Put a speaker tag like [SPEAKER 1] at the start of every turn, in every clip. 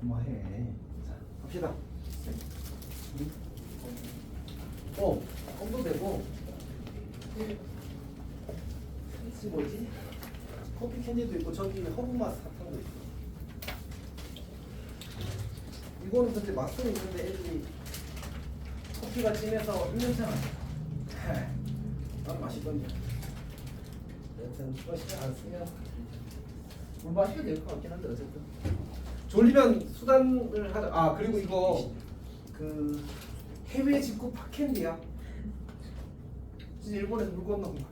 [SPEAKER 1] 그만해. 자, 갑시다. 껌도 되고. 이 뭐지? 커피 캔디도 있고 저기 허브맛 사탕도 있어. 이거는 근데 맛은 있는데 애들이 커피가 진해서 힘들잖아. 난 맛있던데. 여튼 그거 신경 안 쓰면 물 마셔도 될 것 같긴 한데 어쨌든 졸리면 수단을 하자. 아 그리고 이거 그 해외 직구 팝캔디야. 진짜 일본에서 물 건너온 거야.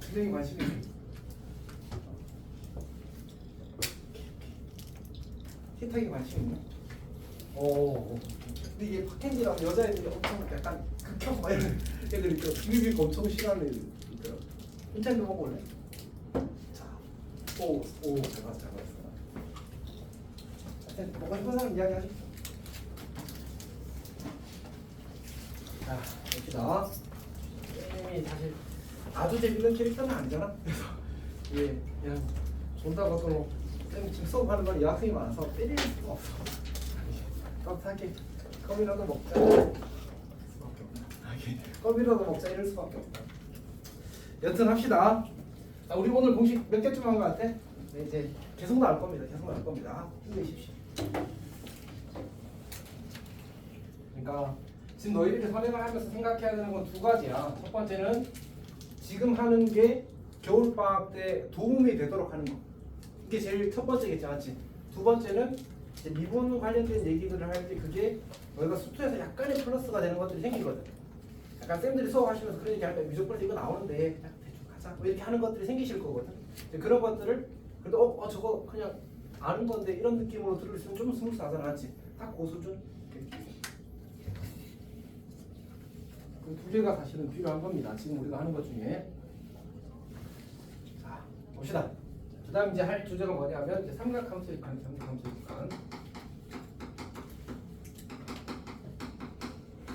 [SPEAKER 1] 굉장히 관심이 있어. 티타기 관심 있네. 근데 이게 팝캔디라면 여자애들이 엄청 약간 극혐 막 이런 애들이 있고 비비비 엄청 싫어하는 애들 있더라고. 혼자도 먹어볼래? 자, 잘 봤어. 하여튼 먹고 싶은 사람 이야기하죠. 자, 봅시다. 게임이 사실 아주 재밌는 캐릭터는 아니잖아. 그래서 이게 그냥 존다고 또 지금 수업하는 건 여학생이 많아서 때릴 수가 없어. 깍하게 껌이라도 먹자. 껌이라도 먹자 이럴 수밖에 없다. 여튼 합시다. 자, 우리 오늘 공식 몇 개쯤 한 것 같아? 네, 이제 계속 나올 겁니다. 힘내십시오. 그러니까 지금 너희들이 선행을 하면서 생각해야 되는 건 두 가지야. 첫 번째는 지금 하는 게 겨울방학 때 도움이 되도록 하는 거. 이게 제일 첫 번째겠지, 맞지? 두 번째는 이제 미분 관련된 얘기들을 할 때 그게 너희가 수투에서 약간의 플러스가 되는 것들이 생기거든. 약간 쌤들이 수업하시면서 그런 얘기 할 때 무조건 이거 나오는데 그냥 대충 가자 뭐 이렇게 하는 것들이 생기실 거거든. 그런 것들을 그래도 저거 그냥 아는 건데 이런 느낌으로 들을 수 있으면 좀 스무스하잖아, 맞지? 딱 그 수준. 그 두 개가 사실은 필요한 겁니다. 지금 우리가 하는 것 중에. 자, 봅시다. 그 다음 이제 할 주제가 뭐냐면 이제 삼각함수의 극한.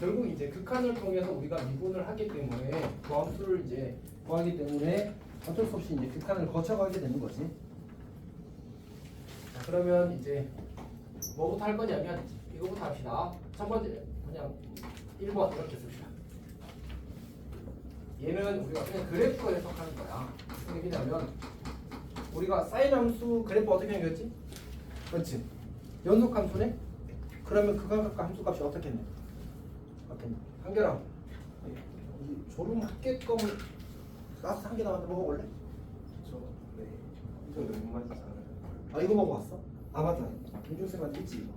[SPEAKER 1] 결국 이제 극한을 통해서 우리가 미분을 하기 때문에 그 함수를 이제 구하기 때문에 어쩔 수 없이 이제 극한을 거쳐가게 되는 거지. 자, 그러면 이제 뭐부터 할 거냐면 이거부터 합시다. 첫 번째 그냥 1번 이렇게 씁시다. 얘는 우리가 그냥 그래프 해석하는 거야. 무슨 얘기냐면 우리가 사인 함수 그래프 어떻게 생겼지? 그렇지. 연속 함수네? 그러면 극한값과 함수값이 어떻게 했냐? 한결아, 졸음 합계껌을 라스트 한 개 남았는데 먹어볼래?
[SPEAKER 2] 네. 이거 너무 맛있잖아요.
[SPEAKER 1] 아 이거 먹어봤어? 아 맞다. 김준쌤한테 있지 이거.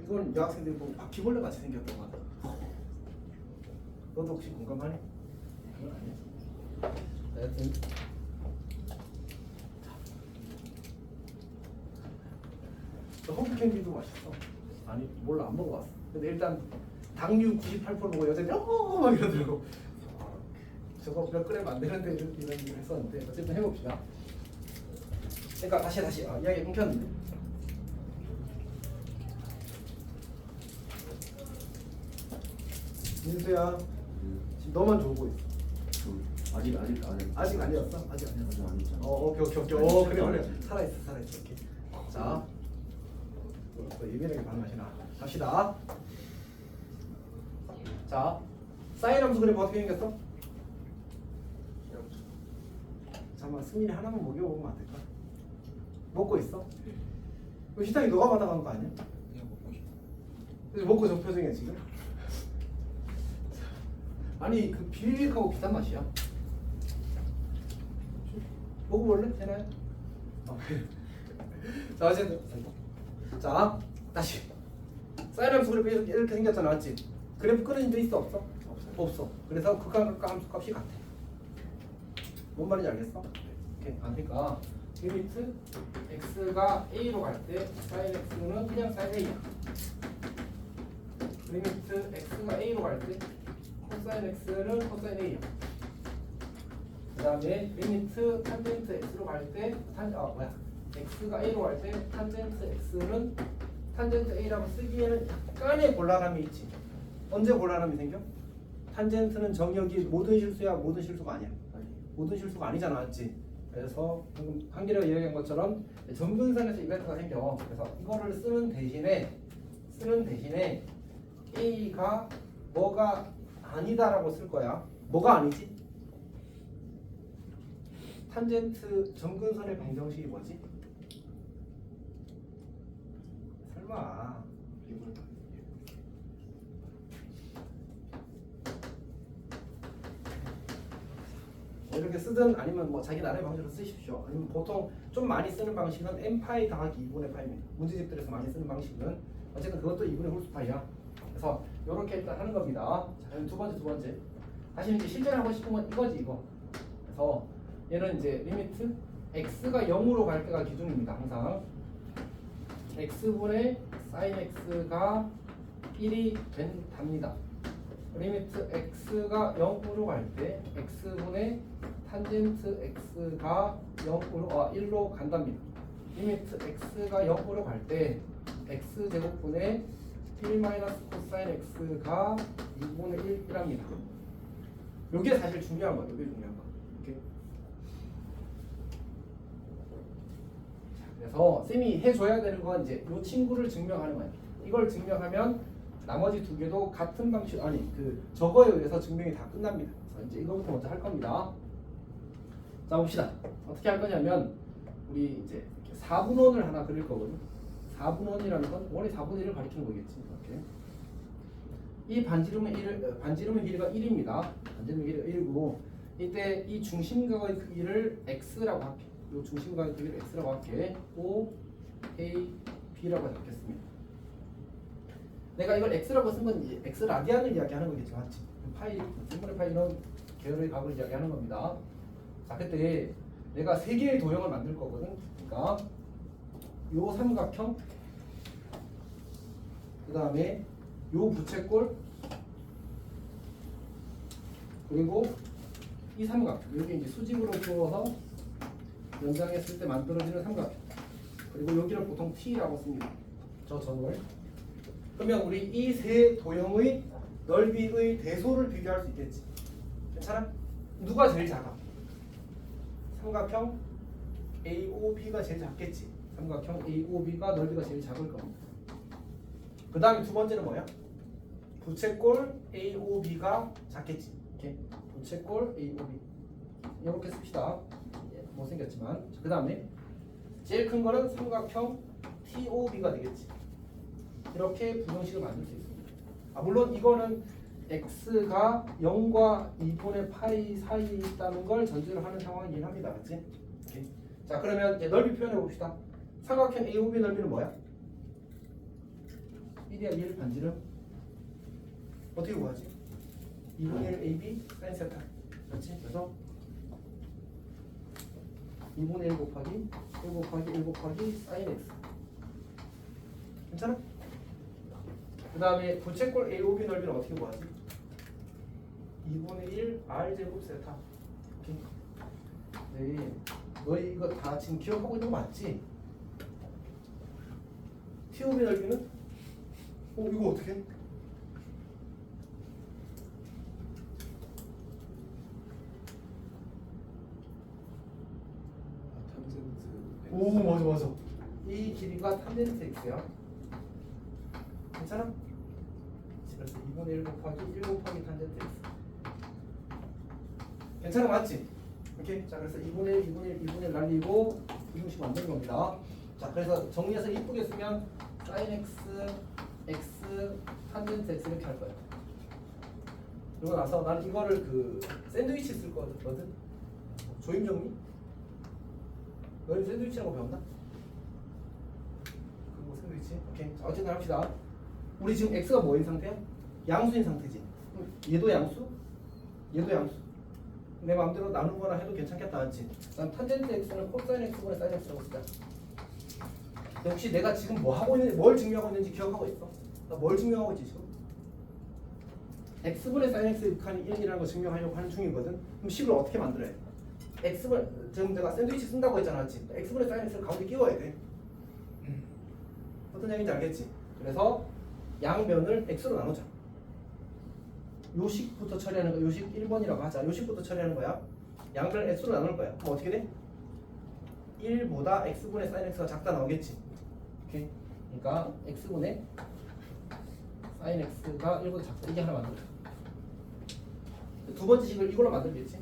[SPEAKER 1] 이건 여학생들이 보면 바퀴벌레 같이 생겼던 것 같아. 너도 혹시 공감하니? 그건 아니야. 하여튼 저 허브캔디도 맛있어. 아니 몰라 안 먹어봤어. 근데 일단 당류 98% 보고 여자들이 막 이러더라고. 저거 몇 그램 안 되는데 이런 얘기를 했었는데 어쨌든 해봅시다. 그러니까 다시 이야기 끊겼는데. 민수야 지금 너만 졸고 있어.
[SPEAKER 2] 아직
[SPEAKER 1] 아니었어? 아직 아니었어. 오케이. 그래. 살아있어. 오케이. 자, 또 예민하게 반응하시나. 갑시다. 자, 사인 함수 그래프 어떻게 생겼어? 잠깐만 승민이 하나만 먹여보면 안 될까? 먹고 있어? 그 식당이 너가 받아간 거 아니야?
[SPEAKER 2] 그냥 먹고 싶어.
[SPEAKER 1] 그래서 먹고 저 표정이야 지금? 아니 그 비빔하고 비슷한 맛이야. 먹어볼래? 되나요? 자 어쨌든 자 다시 사인 함수 그래프 이렇게 생겼잖아, 맞지? 그래프 끊어진 데 있어 없어? 없어. 그래서 극한값과 함수값이 같아. 뭔 말인지 알겠어? 오케이. 그러니까 리미트 x가 a로 갈 때 sin x는 그냥 sin a야. 리미트 x가 a로 갈 때 cosine x는 cosine a야. 그 다음에 리미트 탄젠트 x로 갈 때 x가 a로 갈 때 탄젠트 x는 탄젠트 a라고 쓰기에는 약간의 곤란함이 있지. 언제 곤란함이 생겨? 탄젠트는 정역이 모든 실수야, 모든 실수가 아니야. 모든 실수가 아니잖아, 맞지? 그래서 방금 한기래가 이야기한 것처럼 점근선에서 이벤트가 생겨. 그래서 이거를 쓰는 대신에 A가 뭐가 아니다라고 쓸 거야. 뭐가 아니지? 탄젠트 점근선의 방정식이 뭐지? 설마 이렇게 쓰든 아니면 뭐 자기 나름의 방식으로 쓰십시오. 아니면 보통 좀 많이 쓰는 방식은 n파이 더하기 2분의 파입니다. 문제집들에서 많이 쓰는 방식은 어쨌든 그것도 2분의 홀수파이야. 그래서 이렇게 일단 하는 겁니다. 자, 그럼 두 번째. 다시 이제 실제로 하고 싶은 건 이거지 이거. 그래서 얘는 이제 리미트 x가 0으로 갈 때가 기준입니다. 항상 x분의 sin x가 1이 된답니다. 리미트 x가 0으로 갈 때 x분의 탄젠트 x가 1로 간답니다. 리미트 x가 0으로 갈 때 x제곱분의 1 코사인 x가 2분의 1이랍니다. 요게 사실 중요한 거예요. 요게 중요한 거. 이렇게. 그래서 쌤이 해줘야 되는 건 이제 요 친구를 증명하는 거예요. 이걸 증명하면 나머지 두 개도 같은 방식 저거에 의해서 증명이 다 끝납니다. 그래서 이제 이거부터 먼저 할 겁니다. 자 봅시다. 어떻게 할 거냐면 우리 이제 4분원을 하나 그릴 거거든요. 4분원이라는 건 원래 4분의 1을 가리키는 거겠지. 이렇게. 이 반지름의 길이가 1입니다. 반지름의 길이가 1이고 이때 이 중심각의 크기를 x라고 할게. 이 중심각의 크기를 x라고 할게. O, A, B라고 잡겠습니다. 내가 이걸 x라고 쓴 건 이제 x 라디안을 이야기하는 거겠지, 맞지? 파이, 분모의 파이 이런 계열의 값을 이야기하는 겁니다. 자, 그때 내가 세 개의 도형을 만들 거거든. 그러니까 요 삼각형, 그 다음에 요 부채꼴, 그리고 이 삼각형. 여기 이제 수직으로 그어서 연장했을 때 만들어지는 삼각형. 그리고 여기를 보통 T라고 씁니다. 저 점을. 그러면 우리 이 세 도형의 넓이의 대소를 비교할 수 있겠지. 괜찮아? 누가 제일 작아? 삼각형 AOB가 제일 작겠지. 삼각형 AOB가 넓이가 제일 작을 겁니다. 그 다음에 두 번째는 뭐야? 부채꼴 AOB가 작겠지. 이렇게 부채꼴 AOB 이렇게 씁시다. 못생겼지만. 그 다음에 제일 큰 거는 삼각형 TOB가 되겠지. 이렇게 부정식을 만들 수 있습니다. 물론 이거는 x가 0과 2분의 파이 사이에 있다는 걸 전제로 하는 상황이긴 합니다. 그렇지? 오케이. 자, 그러면 이제 넓이 표현해 봅시다. 삼각형 AOB 넓이는 뭐야? 1이야 1 반지름. 어떻게 구하지? 2분의 1 AB 사인 세타. 그렇지? 그래서 2분의 1 곱하기 1 곱하기 1 곱하기 사인 x. 괜찮아? 그 다음에 부채꼴 AOB 넓이는 어떻게 구하지? 2분의 1 R제곱 세타. 오케이. 네. 너희 이거 다 지금 기억하고 있는 거 맞지? TOB 넓이는? 이거 어떻게 해? 오, 맞아. 이 길이가 탄젠트 x야. 괜찮아? 그래서 2분의 1 곱하기 1 곱하기 탄젠트 x. 괜찮아, 맞지? 오케이. 자, 그래서 2분의 1 날리고 부등식 만드는 겁니다. 자, 그래서 정리해서 이쁘게 쓰면 sin x, x, 탄젠트 x 이렇게 할 거야. 그러고 나서 난 이거를 샌드위치 쓸 거거든. 조임 정리? 너희 샌드위치라고 배웠나? 그리고 샌드위치. 오케이. 자, 어쨌든 합시다. 우리 지금 x가 뭐인 상태야? 양수인 상태지. 얘도 양수? 얘도 양수. 내 마음대로 나누거나 해도 괜찮겠다, 맞지? 난 탄젠트 x는 코사인 x분의 사인 x라고 쓰자. 혹시 내가 지금 뭐 하고 있는지, 뭘 증명하고 있는지 기억하고 있어? 나 뭘 증명하고 있지 지금? x분의 사인 x 극한이 1이라는 거 증명하려고 하는 중이거든. 그럼 식을 어떻게 만들어야 돼? x분 지금 내가 샌드위치 쓴다고 했잖아, 맞지? x분의 사인 x를 가운데 끼워야 돼. 어떤 얘기인지 알겠지? 그래서 양면을 x로 나누자. 요식부터 처리하는 거, 요식 1번이라고 하자. 요식부터 처리하는 거야. 양변을 x로 나눌 거야. 그럼 어떻게 돼? 1보다 x분의 sin x가 작다 나오겠지. 오케이. 그러니까 x분의 sin x가 1보다 작다. 이게 하나 만들어져. 두 번째 식을 이걸로 만들겠지.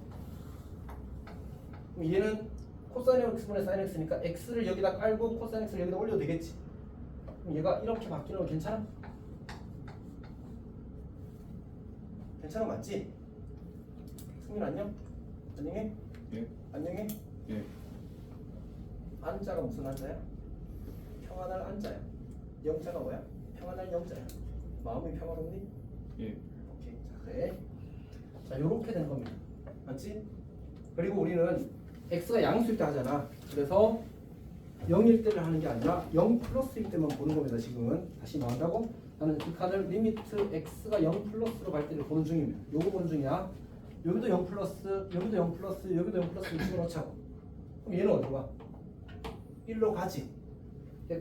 [SPEAKER 1] 그럼 얘는 코사인 x분의 sin x니까 x를 여기다 깔고 코사인 x를 여기다 올려도 되겠지. 그럼 얘가 이렇게 바뀌는 거 괜찮아? 괜찮아 맞지? 승민 안녕? 안녕해?
[SPEAKER 2] 예.
[SPEAKER 1] 안녕해?
[SPEAKER 2] 예.
[SPEAKER 1] 안자가 무슨 안자야? 평안할 안자야. 영자가 뭐야? 평안할 영자야. 마음이 평화롭니?
[SPEAKER 2] 예.
[SPEAKER 1] 오케이. 자, 그래. 자, 요렇게 된 겁니다. 맞지? 그리고 우리는 x가 양수일 때 하잖아. 그래서 0일 때를 하는 게 아니라 0 플러스일 때만 보는 겁니다. 지금은 다시 나온다고? 나는 이 칸을 리미트 x가 0 플러스로 갈 때를 보는 중입니다. 요거 보는 중이야. 여기도 0 플러스, 여기도 0 플러스, 여기도 0 플러스 집어넣자고. 그럼 얘는 어디로 가? 1로 가지.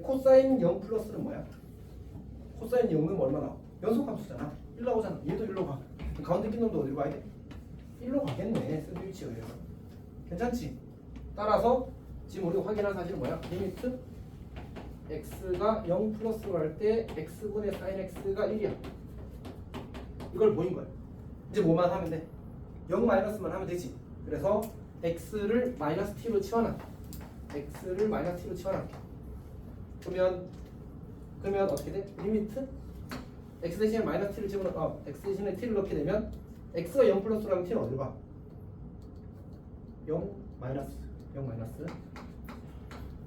[SPEAKER 1] 코사인 0 플러스는 뭐야? 코사인 0은 얼마나? 연속함수잖아. 1 나오잖아. 얘도 1로 가. 가운데 낀 놈도 어디로 가야 돼? 1로 가겠네. 샌드위치에 의해서. 괜찮지? 따라서 지금 우리가 확인한 사실은 뭐야? 리미트 x가 0 플러스로 갈 때 x분의 sin x가 1이야. 이걸 보인 거야. 이제 뭐만 하면 돼? 0 마이너스만 하면 되지. 그래서 x를 마이너스 t로 치환할게. x를 마이너스 t로 치환할게. 그러면 어떻게 돼? 리미트 x 대신에 마이너스 t를 집어넣어. x 대신에 t를 넣게 되면 x가 0 플러스로 하면 t는 어디로 가? 0 마이너스.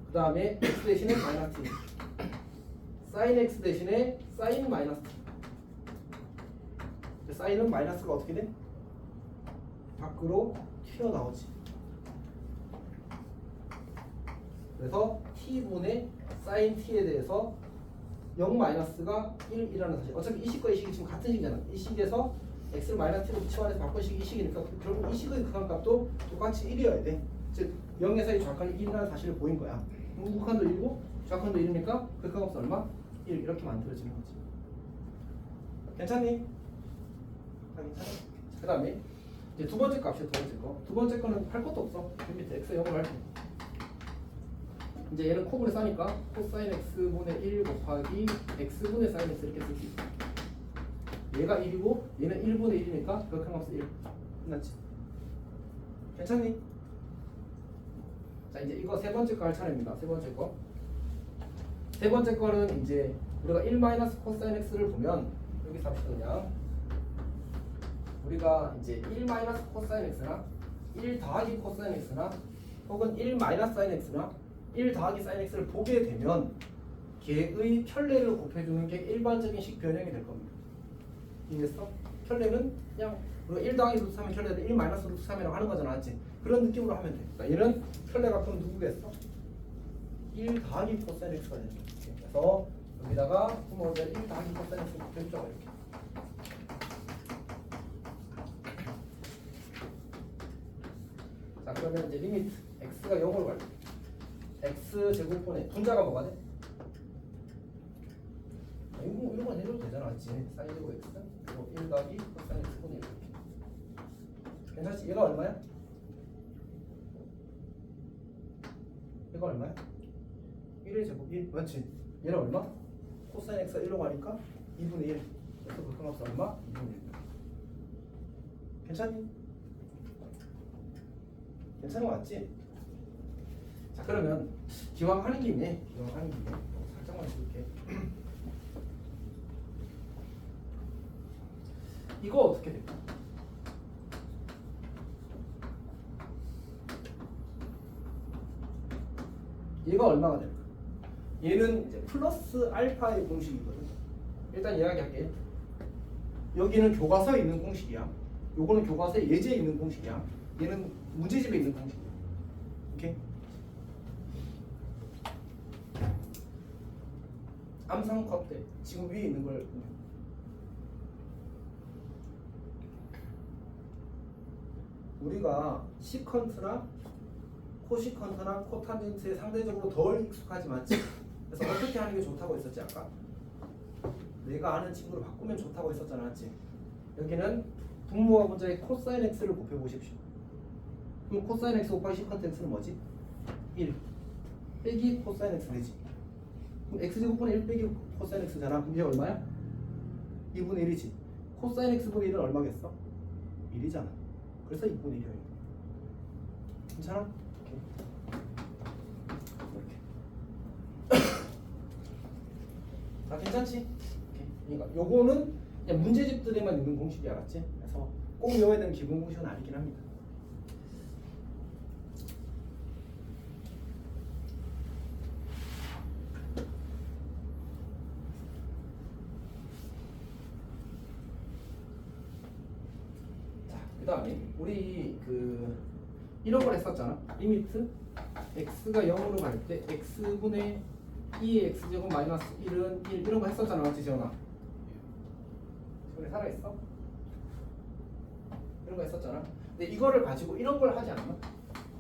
[SPEAKER 1] 그 다음에 x 대신에 마이너스 t. sin x 대신에 sin 마이너스 t. sin은 마이너스가 어떻게 돼? 밖으로 튀어나오지. 그래서 t분의 sin t에 대해서 0 마이너스가 1이라는 사실. 어차피 이 식과 이 식이 지금 같은 식이잖아. 이 식에서 x를 마이너스 t로 치환해서 바꾼 식이 이 식이니까 결국 이 식의 극한값도 똑같이 1이어야 돼. 즉 0에서 이 좌칸이 1이라는 사실을 보인 거야. 극한도 1이고 좌칸도 1이니까 극한값은 얼마? 1 이렇게 만들어지는 거지. 괜찮니? 괜찮아. 그 다음에 이제 두 번째 값이야. 두 번째 거. 두 번째 거는 할 것도 없어. 맨 밑에 x 0을 할 때. 이제 얘는 코분의 싸니까 코사인 x분의 1 곱하기 x분의 사인 x 이렇게 쓸 수 있어. 얘가 1이고 얘는 1분의 1이니까 극한값은 1. 끝났지? 괜찮니? 자, 이제 이거 세 번째 거 할 차례입니다. 세 번째 거. 세 번째 거는 이제 우리가 1 마이너스 코사인 x를 보면 여기 삽시다 그냥. 우리가 이제 1 마이너스 코사인 x나 1 더하기 코사인 x나 혹은 1 마이너스 사인 x나 1 더하기 사인 x를 보게 되면 걔의 편례를 곱해주는 게 일반적인 식 변형이 될 겁니다. 이해했어? 편례는 그냥 우리가 1 더하기 루트 3의 편례를 1 마이너스 루트 3이라고 하는 거잖아, 맞지? 그런 느낌으로 하면 돼. 그러니까 얘는 편례가 그럼 누구겠어? 1 더하기 코사인 x가 되는 거야. 그래서 여기다가 먼저 1 더하기 코사인 x를 곱해주자고 이렇게. 자, 그러면 이제 리미트 x가 0으로 갈 때 x 제곱분의 분자가 뭐가 돼? 이거만 해줘도 되잖아, 맞지? 사인 제곱 x 그리고 1 더하기 코사인 x분의 1 이렇게. 괜찮지? 얘가 얼마야? 얘가 얼마야? 1의 제곱 1 맞지? 얘는 얼마? 코사인 x가 1로 가니까 2분의 1. 그래서 극한값은 얼마? 2분의 1. 괜찮니? 괜찮은 거 맞지? 자, 그러면 기왕 하는 김에 살짝만 해줄게. 이거 어떻게 될까? 얘가 얼마가 될까? 얘는 이제 플러스 알파의 공식이거든. 일단 이야기할게. 여기는 교과서에 있는 공식이야. 요거는 교과서에 예제에 있는 공식이야. 얘는 문제집에 있는 공식이야. 오케이? 암산값 때 지금 위에 있는 걸 보면 우리가 시컨트나 코시컨트나 코탄젠트에 상대적으로 덜 익숙하지 맞지? 그래서 어떻게 하는 게 좋다고 했었지 아까? 내가 아는 친구를 바꾸면 좋다고 했었잖아, 맞지? 여기는 분모와 분자의 코사인 x를 곱해 보십시오. 그럼 코사인 x 곱하기 시컨트 x는 뭐지? 1. 빼기 코사인 x 되지. 그럼 x제곱분의 1 빼기 코사인 x잖아. 그럼 얘 얼마야? 2분의 1이지. 코사인 x분의 1은 얼마겠어? 1이잖아. 그래서 2분의 1이야. 괜찮아? 이렇게. 다 괜찮지? 오케이. 그러니까 요거는 그냥 문제집들에만 있는 공식이 알았지? 그래서 꼭 외워야 되는 기본 공식은 아니긴 합니다. 그 다음에 우리 이런 걸 했었잖아. 리미트 x가 0으로 갈 때 x분의 2의 x제곱 마이너스 1은 1 이런 거 했었잖아. 맞지 지원아? 지원이 살아있어? 이런 거 했었잖아. 근데 이거를 가지고 이런 걸 하지 않나?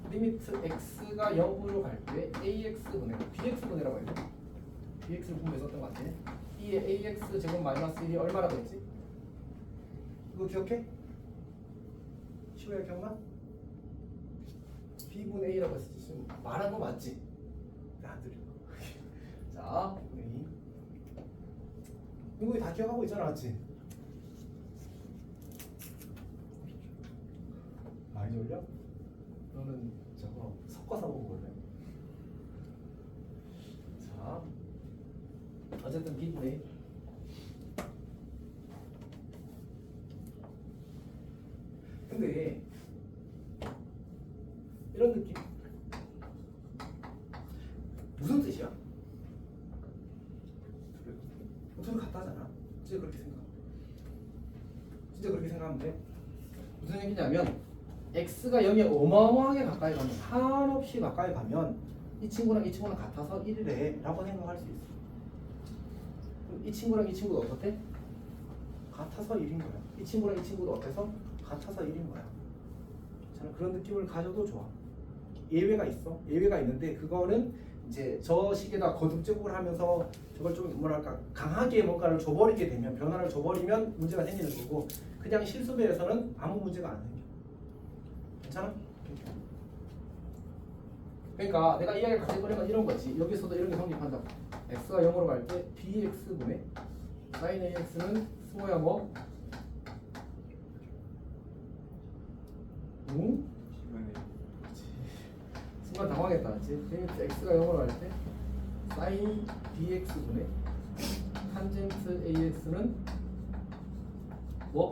[SPEAKER 1] 리미트 x가 0으로 갈 때 ax분의 bx분의라고 해야 돼. bx를 분배했었던 것 같아. 2의 ax 제곱 마이너스 1이 얼마라고 했지? 이거 기억해? 시호야 기억나? b분의 a라고 했었지. 지금 말한 거 맞지? 안 들려. 자, 이거 다 기억하고 있잖아, 맞지? 많이 졸려? 너는 저거 섞어서 보고 볼래? 자, 어쨌든 b분의 a. 근데 이런 느낌 무슨 뜻이야? 둘 같다잖아. 진짜 그렇게 생각하면 돼. 무슨 얘기냐면 x가 0에 어마어마하게 가까이 가면 한없이 가까이 가면 이 친구랑 이 친구는 같아서 1이래 라고 생각할 수 있어. 그럼 이 친구랑 이 친구도 어떻대? 같아서 1인 거야. 이 친구랑 이 친구도 어때서? 같아서 1인 거야. 저는 그런 느낌을 가져도 좋아. 예외가 있어. 예외가 있는데 그거는 이제 저 식에다 거듭제곱을 하면서 저걸 좀 뭐랄까 강하게 뭔가를 줘버리게 되면 변화를 줘버리면 문제가 생기는 거고 그냥 실수배에서는 아무 문제가 안 생겨. 괜찮아? 그러니까 내가 이야기를 같이 꺼내면 이런 거지. 여기서도 이런 게 성립한다. x가 0으로 갈 때 bx분의 sin ax는 승호야 뭐? 응? 순간 당황했다, 맞지? 리미트 x가 0으로 갈 때 sin bx분의 탄젠트 ax는 뭐?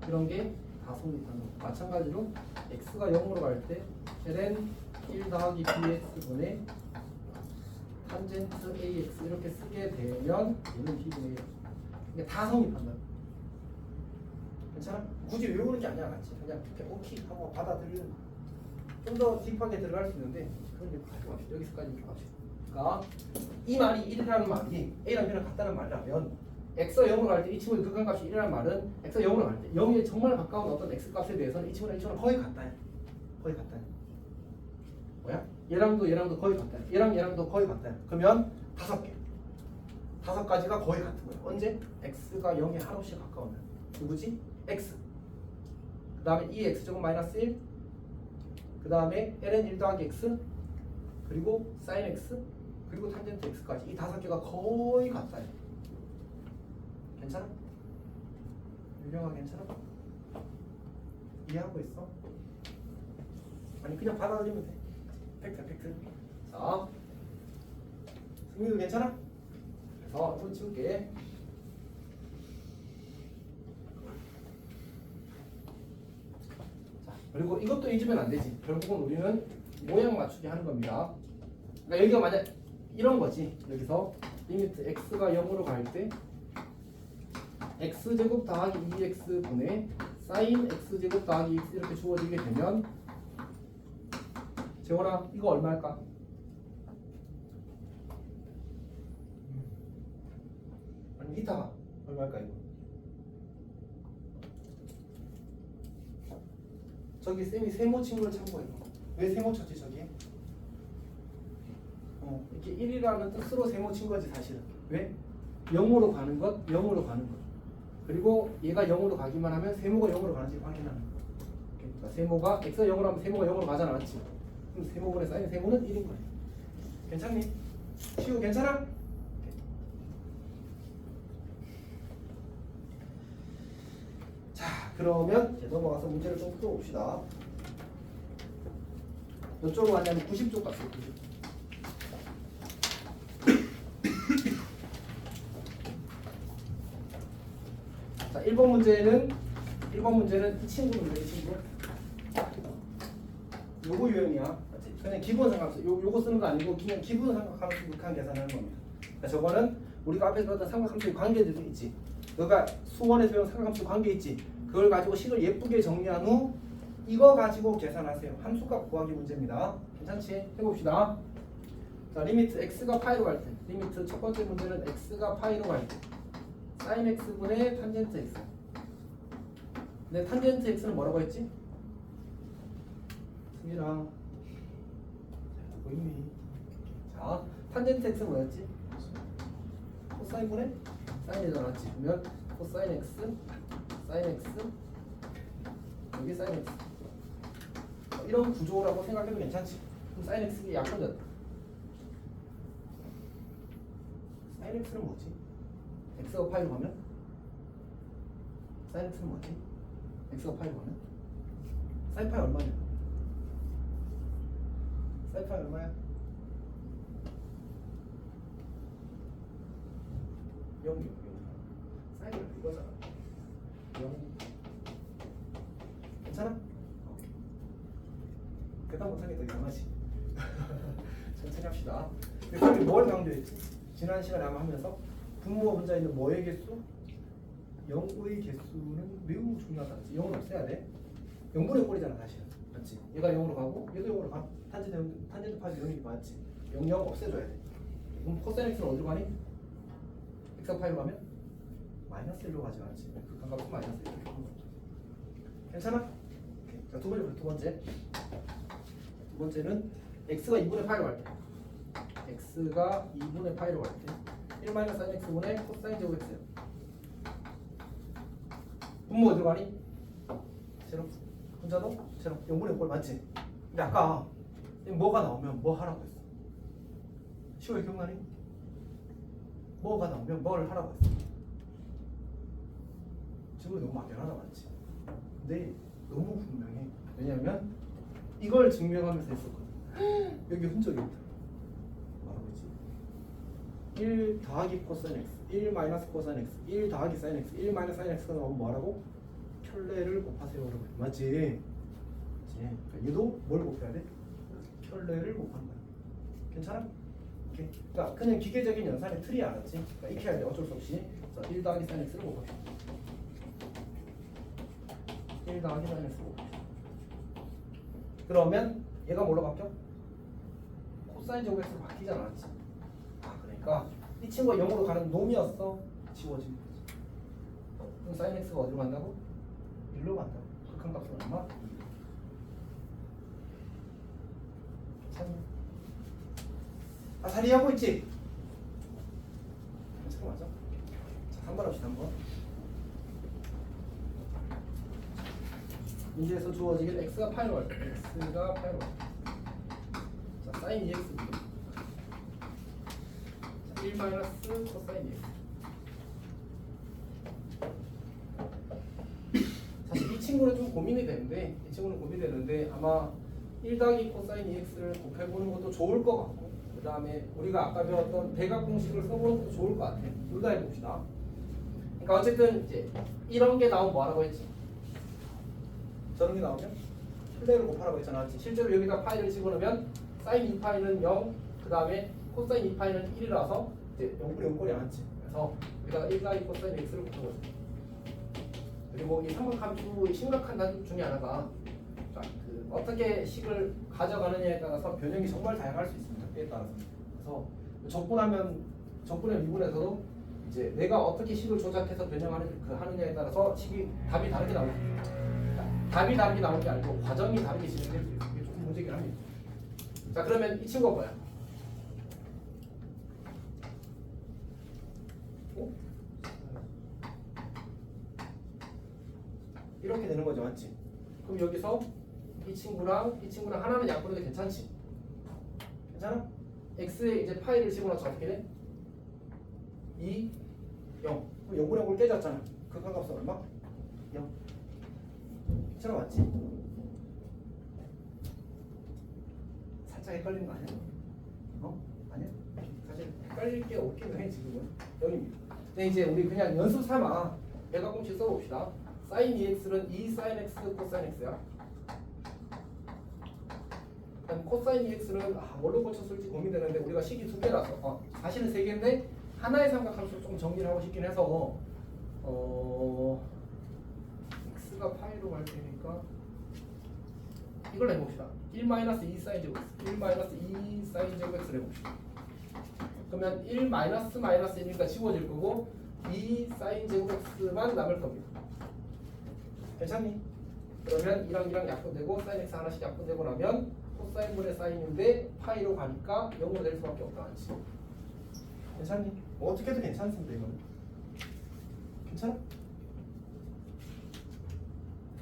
[SPEAKER 1] 이런 게 다 성립하는 거. 마찬가지로 x가 0으로 갈 때 ln 1 더하기 bx분의 탄젠트 ax 이렇게 쓰게 되면 얘는 b분의 1. 이게 다 성립한다. 괜찮아? 굳이 외우는 게 아니야, 맞지? 그냥 이렇게 오케이 하고 받아들이는 거. 좀 더 딥하게 들어갈 수 있는데 그건 이제 가지고 갑시다. 여기서까지 이렇게 갑시다. 그러니까 이 말이 1이라는 말이 A랑 B랑 같다는 말이라면 X가 0으로 갈 때 이 친구의 극한값이 1이라는 말은 X가 0으로 갈 때 0에 정말 가까운 어떤 X값에 대해서는 이 친구랑 이 친구랑 거의 같다야. 거의 같다야. 뭐야? 얘랑도 거의 같다야. 얘랑도 거의 같다야. 그러면 5개. 5가지가 거의 같은 거야. 언제? X가 0에 한없이 가까우면. 누구지? X. 그 다음에 2X제곱 마이너스 1. 그 다음에 ln 1 더하기 x 그리고 sin x 그리고 탄젠트 x까지 이 5개가 거의 같다. 괜찮아? 유경아 괜찮아? 이해하고 있어? 아니 그냥 받아들이면 돼. 팩트. 자, 승민도 괜찮아? 그래서 손 치울게. 그리고 이것도 잊으면 안 되지. 결국은 우리는 모양 맞추기 하는 겁니다. 그러니까 여기가 만약 이런 거지. 여기서 리미트 x가 0으로 갈 때 x제곱 더하기 2x분의 sin x제곱 더하기 x 이렇게 주어지게 되면 재원아 이거 얼마일까? 아니 이따가 얼마일까 이거? 저기 쌤이 세모 친구를 참고해. 왜 세모 쳤지 저기? 이렇게 1이라는 뜻으로 세모 친 거지 사실은. 왜? 0으로 가는 것, 0으로 가는 것. 그리고 얘가 0으로 가기만 하면 세모가 0으로 가는지 확인하는 거. 그러니까 세모가 x가 0으로 하면 세모가 0으로 가잖아, 맞지? 그럼 세모분의 사인 세모는 1인 거야. 괜찮니? 시우 괜찮아? 자, 그러면 이제 넘어가서 문제를 좀 풀어봅시다. 이쪽으로 왔냐면 90쪽 갔어요. 90. 자, 1번 문제는 이 친구인데, 이 친구. 요거 유형이야. 맞지? 그냥 기본 삼각함수. 요거 쓰는 거 아니고 그냥 기본 삼각함수 극한 계산하는 겁니다. 그러니까 저거는 우리가 앞에서 봤던 삼각함수의 관계들도 있지. 너가 수원에서 배운 삼각함수 관계 있지. 그걸 가지고 식을 예쁘게 정리한 후 이거 가지고 계산하세요. 함수값 구하기 문제입니다. 괜찮지? 해봅시다. 자, 리미트 x가 파이로 갈 때, 리미트 첫 번째 문제는 x가 파이로 갈 때, sin x분의 탄젠트 x. 근데 탄젠트 x는 뭐라고 했지? 승민아, 잘 있니? 자, 탄젠트 x는 뭐였지? 코사인분의 사인이잖아, 맞지? 그러면 코사인 x, 사인 x, 여기 사인 x. 이런 구조라고 생각해도 괜찮지? 그럼 사인 x가 약분됐다. 사인 x는 뭐지? x가 파이로 가면? 사인 x는 뭐지? x가 파이로 가면? 사인 파이 얼마냐? 사인 파이 얼마야? 0, 0, 0. 사인은 이거잖아. 0. 괜찮아? 대답 못하겠다. 이거 하나씩. 천천히 합시다. 그럼 뭘 강조했지? 지난 시간에 아마 하면서 분모가 분자에 있는 뭐의 개수? 0의 개수는 매우 중요하다. 0은 없애야 돼. 0분의 꼴이잖아 사실은. 맞지? 얘가 0으로 가고 얘도 0으로 가. 탄젠트 파이 0이기 맞지? 0, 0 없애줘야 돼. 그럼 코사인 x는 어디로 가니? x가 파이로 가면? 마이너스 1로 가지 않지. 극한값은 마이너스 1. 괜찮아? 오케이. 자, 두 번째는 x가 2분의 파이로 갈 때. x가 2분의 파이로 갈 때. 1 마이너스 sin x분의 코사인 제곱 x예요. 분모 어디로 가니? 제로. 분자도 제로. 0분의 꼴 맞지? 근데 아까 뭐가 나오면 뭐 하라고 했어? 시호에 기억나니? 뭐가 나오면 뭘 하라고 했어? 지금 너무 막연하다 맞지? 근데 너무 분명해. 왜냐면 이걸 증명하면서 했었거든. 여기 흔적이 있다. 뭐라고 했지? 1 더하기 코사인 x, 1 마이너스 코사인 x, 1 더하기 사인 x, 1 마이너스 사인 x가 나오면 뭐하라고? 켤레를 곱하세요. 라고 해. 맞지? 그러니까 얘도 뭘 곱해야 돼? 켤레를 곱하는 거야. 괜찮아? 오케이. 그러니까 그냥 기계적인 연산의 틀이 알았지? 그러니까 이렇게 해야 돼. 어쩔 수 없이. 자, 1 더하기 사인 x를 곱합시다. 1 더하기 사인 x를 곱합시다. 그러면 얘가 뭘로 바뀌어? 코사인 제곱 x로 바뀌지 않았지? 아, 그러니까 이 친구가 0으로 가는 놈이었어. 지워지는 거지. 그럼 사인 x가 어디로 간다고? 1로 간다고. 극한값은 얼마? 2. 괜찮니? 아, 잘 이해하고 있지? 괜찮아, 맞아? 자, 3번 합시다. 3번. 문제에서 주어지길 x가 파이로 갈 때, x가 파이로 갈 때. 자, 사인 2x. 자, 1 마이너스 코사인 2x. 사실 이 친구는 좀 고민이 되는데, 아마 1 더하기 코사인 2x를 곱해보는 것도 좋을 것 같고, 그 다음에 우리가 아까 배웠던 대각 공식을 써보는 것도 좋을 것 같아. 둘 다 해봅시다. 그러니까 어쨌든 이제 이런 게 나오면 뭐하라고 했지? 저런 게 나오면 켤레를 곱하라고 했잖아. 실제로 여기다 파이를 집어넣으면 사인 2파이는 0, 그 다음에 코사인 2파이는 1이라서 이제 0분의 0꼴이 안 왔지. 그래서 여기다가 1 더하기 코사인 x를 곱한 거지. 그리고 이 삼각함수의 심각한 단점 중에 하나가 어떻게 식을 가져가느냐에 따라서 변형이 정말 다양할 수 있습니다. 때에 따라서. 그래서 적분의 미분에서도 이제 내가 어떻게 식을 조작해서 하느냐에 따라서 답이 다르게 나올 수 있습니다. 답이 다르게 나올 게 아니고 과정이 다르게 진행될 수 있어요. 이게 조금 문제긴 합니다. 자, 그러면 이 친구가 뭐야? 이렇게 되는 거죠, 맞지? 그럼 여기서 이 친구랑 하나는 약분해도 괜찮지? 괜찮아? x에 이제 파이를 집어넣자 어떻게 돼? 2, 0. 그럼 0분의 5를 깨졌잖아. 극한값은 얼마? 0. 괜찮아 맞지? 살짝 헷갈리는 거 아니야? 아니야? 사실 헷갈릴 게 없긴 해 지금은 0입니다. 근데 이제 우리 그냥 연습 삼아 대각공식 써봅시다. sin 2x는 2 sin x 코사인 x야. 그다음 코사인 2x는 뭘로 고쳤을지 고민되는데 우리가 식이 두 개라서 사실은 세 개인데 하나의 삼각함수로 좀 정리를 하고 싶긴 해서 x가 파이로 갈 테니까 이걸 해봅시다. 1 2 사인 제곱 x 1 2 사인 제곱 x를 해봅시다. 그러면 1 1이니까 지워질 거고 2 사인 제곱 x만 남을 겁니다. 괜찮니? 그러면 2랑 약분되고 사인 x 하나씩 약분되고 나면 코사인분의 사인인데 파이로 가니까 0으로 될 수밖에 없다. 그렇지? 괜찮니? 뭐 어떻게 해도 괜찮습니다. 이거는 괜찮아?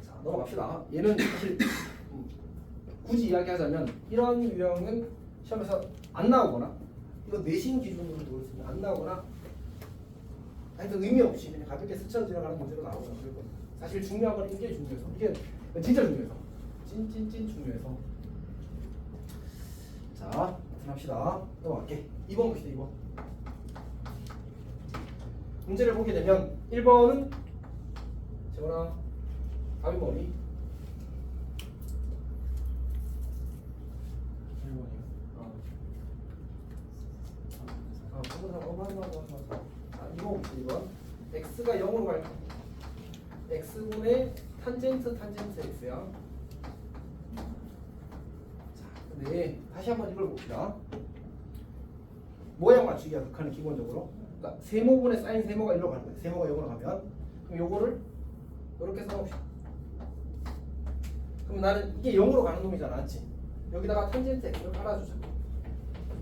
[SPEAKER 1] 자 넘어갑시다. 얘는 사실 굳이 이야기하자면 이런 유형은 시험에서 안 나오거나 이거 내신 기준으로 놓을 수 있는 안 나오거나 하여튼 의미 없이 그냥 가볍게 스쳐 지나가는 문제로 나오거나 그럴 겁니다. 사실 중요한 건 이게 중요해서 이게 진짜 중요해서 찐 중요해서 자 합시다. 넘어갈게. 2번 봅시다. 2번 문제를 보게 되면 1번은 재원아 답이 뭐니? 2번 x가 0으로 갈 겁니다. x분의 탄젠트 x야. 자, 근데 다시 한번 이걸 봅시다. 모양 맞추기가 극한은 기본적으로. 그러니까 세모분의 사인 세모가 1로 가는 거예요. 세모가 0으로 가면 그럼 요거를 이렇게 써봅시다. 그럼 나는 이게 0으로 가는 놈이잖아, 맞지? 여기다가 탄젠트 x를 깔아주자.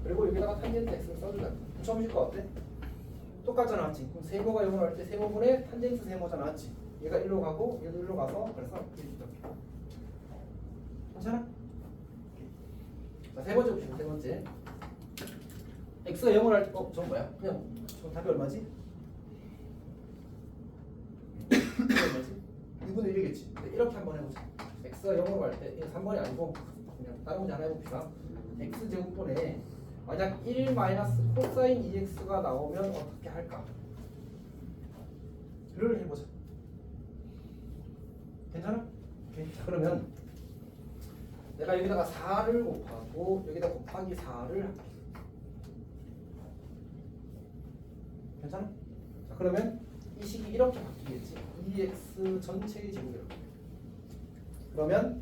[SPEAKER 1] 그리고 여기다가 탄젠트 x를 써주자. 붙여보실 거 어때? 똑같잖아, 맞지? 그럼 세모가 0으로 할 때 세모분의 탄젠트 세모잖아, 맞지? 얘가 1로 가고 얘도 1로 가서 그래서 이렇게 괜찮아? 자, 세 번째 봅시다. 세 번째 x가 0으로 할 때 저건 뭐야? 그냥 저 답이 얼마지? 얼마지? 2분의 1이겠지. 이렇게 한번 해보자. x가 0으로 갈 때 이거 3번이 아니고 그냥 다른 문제 하나 해봅시다. x제곱분에 만약 1 코사인 2x가 나오면 어떻게 할까? 를 해보자. 괜찮아? 오케이. 자, 그러면 내가 여기다가 4를 곱하고 여기다 곱하기 4를 할게. 괜찮아? 자, 그러면 이 식이 이렇게 바뀌겠지. 2x 전체의 제곱이 이렇게. 그러면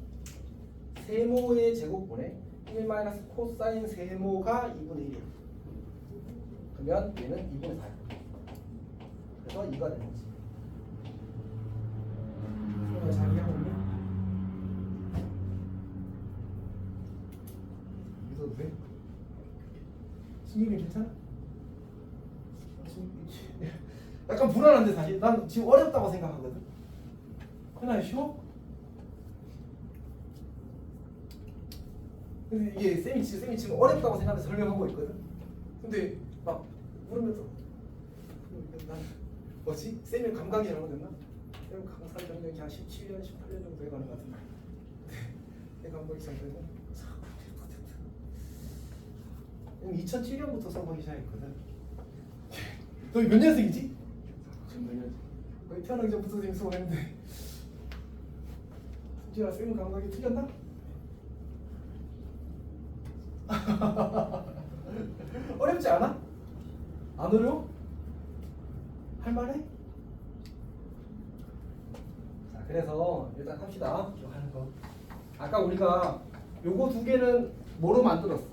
[SPEAKER 1] 세모의 제곱분에 1 코사인 세모가 2분의 1이야. 그러면 얘는 2분의 4야. 그래서 2가 되는 거지. 그러면 잘 이해하고 있니? 믿어도 돼? 승민이 괜찮아? 약간 불안한데 사실 난 지금 어렵다고 생각하거든. 그냥 쉬워? 근데 이게 쌤이 지금 어렵다고 생각해서 설명하고 있거든. 근데 막 모르면서 난 뭐지? 쌤이 감각이 잘못됐나? 쌤 강사 경력이 한 17년, 18년 정도 돼가는 것 같은데 내 감각이 잘못됐나? 2007년부터 수업하기 시작했거든. 너 몇 년생이지? 지금 몇 년생? 거의 태어나기 전부터 선생님 수업했는데 진짜 쌤 감각이 틀렸나? 어렵지 않아? 안 어려워? 할만해? 자, 그래서 일단 합시다. 이거 하는 거. 아까 우리가 요거 두 개는 뭐로 만들었어?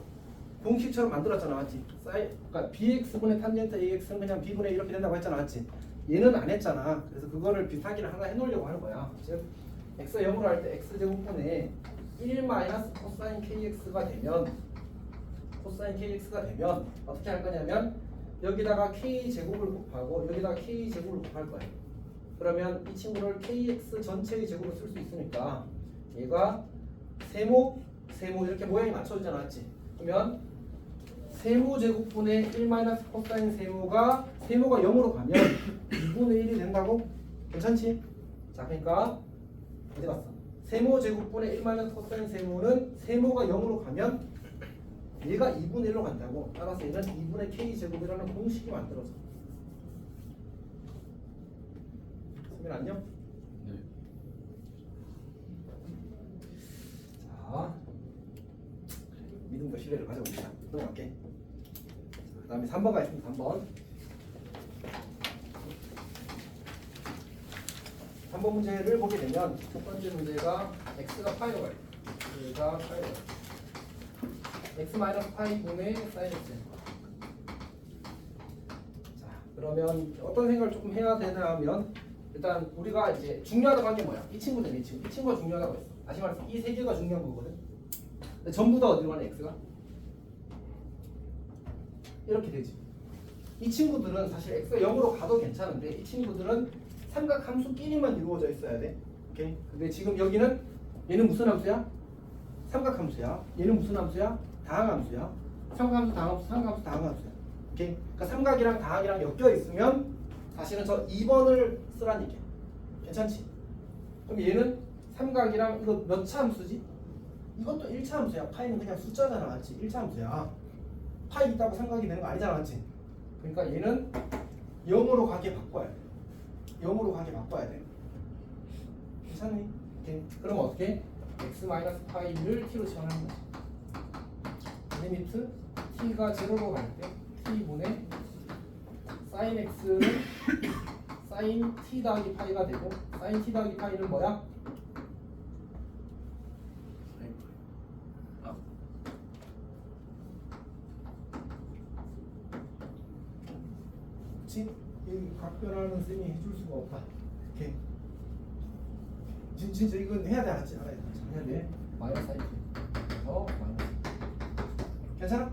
[SPEAKER 1] 공식처럼 만들었잖아, 맞지? 그러니까 bx분의 탄젠트 ax는 그냥 b분의 이렇게 된다고 했잖아, 맞지? 얘는 안 했잖아. 그래서 그거를 비슷하기를 하나 해놓으려고 하는 거야. 즉 x가 0으로 할 때 x제곱분의 1 코사인 kx가 되면 어떻게 할 거냐면 여기다가 k제곱을 곱하고 여기다가 k제곱을 곱할 거예요. 그러면 이 친구를 kx 전체의 제곱으로 쓸 수 있으니까 얘가 세모 이렇게 모양이 맞춰지잖아, 맞지? 그러면 세모 제곱분의 1 마이너스 코사인 세모가 0으로 가면 2분의 1이 된다고? 괜찮지? 자, 그러니까 어디 갔어? 세모 제곱분의 1 마이너스 코사인 세모는 세모가 0으로 가면 얘가 2분의 1로 간다고. 따라서 얘는 2분의 k 제곱이라는 공식이 만들어져. 수민 안녕?
[SPEAKER 2] 네.
[SPEAKER 1] 자, 믿음과 신뢰를 가져봅시다. 넘어갈게. 그 다음에 3번 가겠습니다. 3번. 3번 문제를 보게 되면 첫 번째 문제가 x가 파이로 가요. x가 파이로 가요. x 마이너스 파이 분의 사인 x. 자, 그러면 어떤 생각을 조금 해야 되나 하면 일단 우리가 이제 중요하다고 한 게 뭐야? 이 친구는 이 친구가 중요하다고 했어. 다시 말해서 이 세 개가 중요한 거거든. 근데 전부 다 어디로 가는 x가? 이렇게 되지. 이 친구들은 사실 x가 0으로 가도 괜찮은데 이 친구들은 삼각 함수끼리만 이루어져 있어야 돼. 오케이. 근데 지금 여기는 얘는 무슨 함수야? 삼각 함수야. 얘는 무슨 함수야? 다항 함수야. 삼각 함수, 다항 함수, 삼각 함수, 다항 함수야. 오케이. 그러니까 삼각이랑 다항이랑 엮여 있으면 사실은 저 2번을 쓰란 얘기야. 괜찮지? 그럼 얘는 삼각이랑 이거 몇 차 함수지? 이것도 1차 함수야. 파이는 그냥 숫자잖아, 맞지? 1차 함수야. 파이 있다고 삼각이 되는 거 아니잖아, 맞지? 그러니까 얘는 0으로 가게 바꿔야 돼. 0으로 가게 바꿔야 돼. 괜찮니? 오케이. 그럼 어떻게? x 마이너스 파이를 t로 치환하는 거지. 리미트 t가 0로 갈 때 t분의 sin x는 sin t 더하기 파이가 되고 sin t 더하기 파이는 뭐야? 그치? 이 각변하는 쌤이 해줄 수가 없다. 오케이. 진짜 이건 해야 돼, 알았지? 알아야 돼. 해야 돼. 마이너스 사인 t. 마이너스. 괜찮아?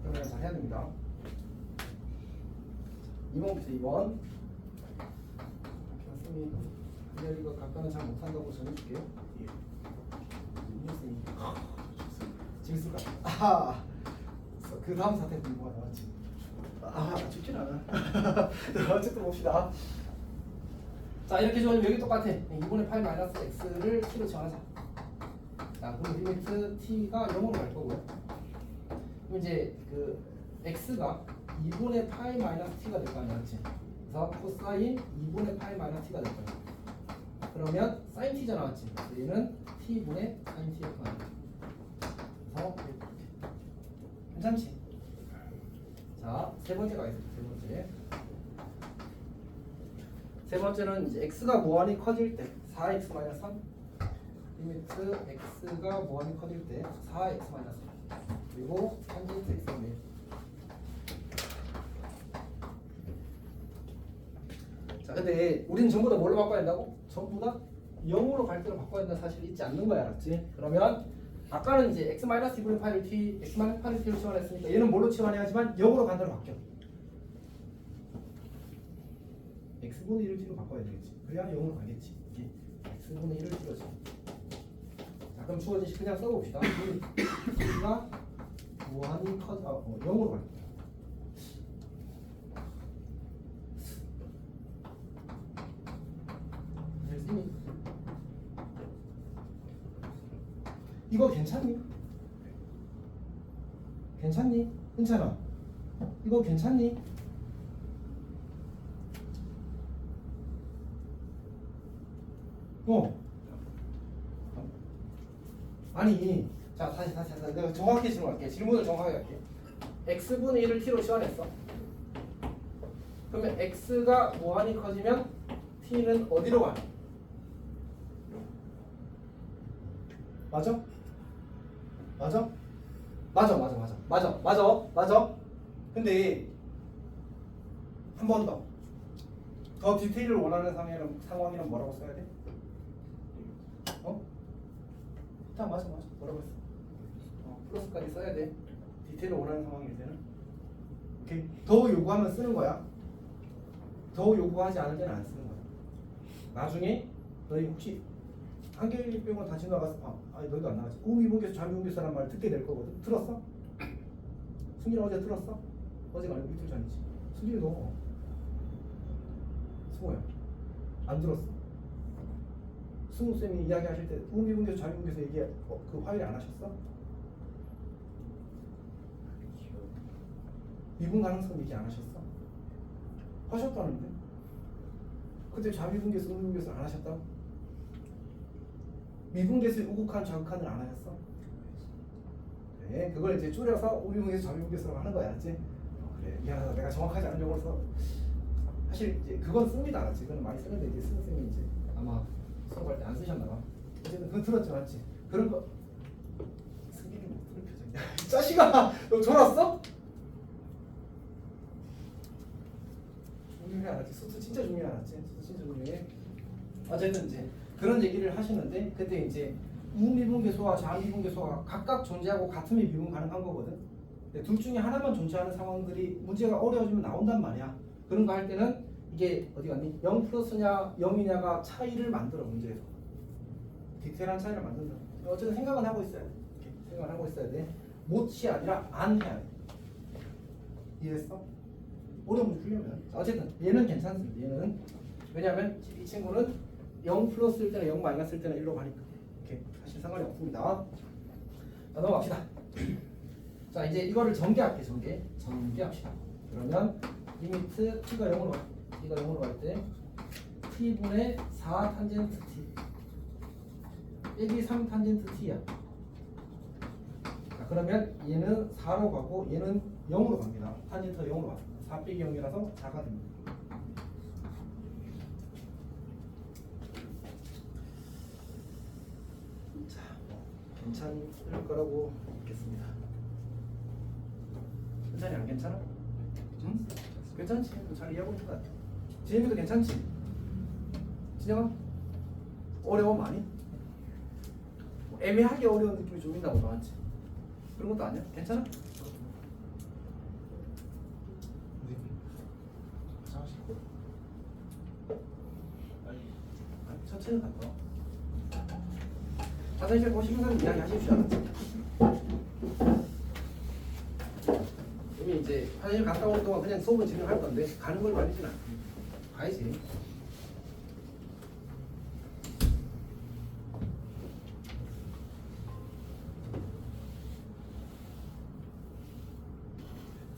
[SPEAKER 1] 그러면 잘 해야 됩니다. 2번부터 2번. 쌤이 그냥 이거 각변은 잘 못한다고 전해줄게요. 예. 쌤이 재밌을 것 같아. 아, 그 다음 사태 궁금하다, 맞지? 아, 좋진 않아. 어쨌든 봅시다. 자, 이렇게 좋으면 여기 똑같아. 2분의 8 마이너스 x를 t로 정하자. 자, 그럼 리미트 t가 0으로 갈 거고요. 그럼 이제 그 x가 2분의 8 마이너스 t가 될 거 아니야, 그렇지? 그래서 코사인 2분의 8 마이너스 t가 될 거야. 그러면 sin t잖아, 맞지? 그래서 얘는 t분의 sin t일 거야. 그래서 이렇게. 괜찮지? 자, 세 번째 가겠습니다. 세 번째. 세 번째는 이제 x가 무한히 커질 때 4x-3 리미트 x가 무한히 커질 때 4x-3 그리고 탄젠트 x는 자, 근데 우리는 전부 다 뭘로 바꿔야 된다고? 전부 다 0으로 갈 때로 바꿔야 된다는 사실이 있지 않는 거야, 알았지? 그러면 아까는 이제 x-2분의 8을 t, x-8을 t로 치환했으니까 얘는 뭘로 치환해야 하지만 0으로 간 대로 바뀌어. x분의 1을 t로 바꿔야 되겠지. 그래야 0으로 가겠지. 이게 x분의 1을 t로 쳐. 자, 그럼 주어진 식 그냥 써봅시다. t가 무한히 커져 0으로 갈 거야. 이거 괜찮니? 괜찮니? 괜찮아. 이거 괜찮니? 아니, 자, 다시 내가 정확히 질문할게. 질문을 정확하게 할게. x분의 1을 t로 치환했어. 그러면 x가 무한히 커지면 t는 어디로 가냐? 맞아? 맞아? 맞아. 근데 한 번 더 디테일을 원하는 상황이란 뭐라고 써야 돼? 자, 맞아. 뭐라고 했어? 플러스까지 써야 돼. 디테일을 원하는 상황일 때는. 오케이. 더 요구하면 쓰는 거야. 더 요구하지 않을 때는 안 쓰는 거야. 나중에 너희 혹시 한계병원 다 지나가서 너희도 안 나가지. 우미분께서 좌미분께서란 말 듣게 될 거거든. 들었어? 승진이 어제 들었어? 어제가 아니고 이틀 전이지. 승진이 너 승호야 안 들었어? 승우 쌤이 이야기하실 때 우미분계수 자미분계수 얘기 그 화요일에 안 하셨어? 미분 가능성 얘기 안 하셨어? 하셨다는데? 그때 자미분계수 우미분계수 안 하셨다고? 미분계수 우극한 좌극한을 안 하셨어? 네, 그걸 이제 줄여서 우미분계수 자미분계수라고 하는 거야, 알았지? 그래, 미안하다. 내가 정확하지 않은 용어를 써. 사실 이제 그건 씁니다, 알았지? 그건 많이 쓰는데 이제 쓰는 쌤이 이제 아마 수업할 때 안 쓰셨나 봐. 어쨌든 그건 들었지, 맞지? 그런 거 승진이 못 들은 표정이야. 이 자식아, 너 졸았어? 중요해, 알았지? 수트 진짜 중요해, 알았지? 수트 진짜 중요해. 어쨌든 이제 그런 얘기를 하시는데 그때 이제 우미분계수와 좌미분계수가 각각 존재하고 같으면 미분 가능한 거거든. 근데 둘 중에 하나만 존재하는 상황들이 문제가 어려워지면 나온단 말이야. 그런 거 할 때는 이게 어디 갔니? 0 플러스냐 0이냐가 차이를 만들어 문제에서. 디테일한 차이를 만든다. 어쨌든 생각은 하고 있어야 돼. 생각을 하고 있어야 돼. 못이 아니라 안 해야 돼. 이해했어? 어려운 문제 풀려면. 어쨌든 얘는 괜찮습니다. 얘는 왜냐하면 이 친구는 0 플러스일 때나 0 마이너스일 때나 1로 가니까 이렇게 사실 상관이 없습니다. 자, 넘어갑시다. 자, 이제 이거를 전개할게. 전개합시다. 그러면 리미트 t가 0으로 갈 때, t가 0으로 갈 때 t분의 4 탄젠트 t 빼기 3 탄젠트 t야. 자, 그러면 얘는 4로 가고 얘는 0으로 갑니다. 탄젠트가 0으로 갔습니다. 4 빼기 0이라서 4가 됩니다. 자, 괜찮을 거라고 믿겠습니다. 괜찮이 안 괜찮아? 응? 괜찮지? 잘 이해하고 있는 것 같아. 진영이도 괜찮지? 진영아? 어려워 많이? 뭐 애매하게 어려운 느낌이 좀 있나 보다, 맞지? 그런 것도 아니야? 괜찮아? 천천히 갔다 와. 화장실 보시는 사람 이야기 하십시오. 이미 이제 화장실 갔다 오는 동안 그냥 수업을 진행할 건데 가는 걸 말리진 않고 가야지.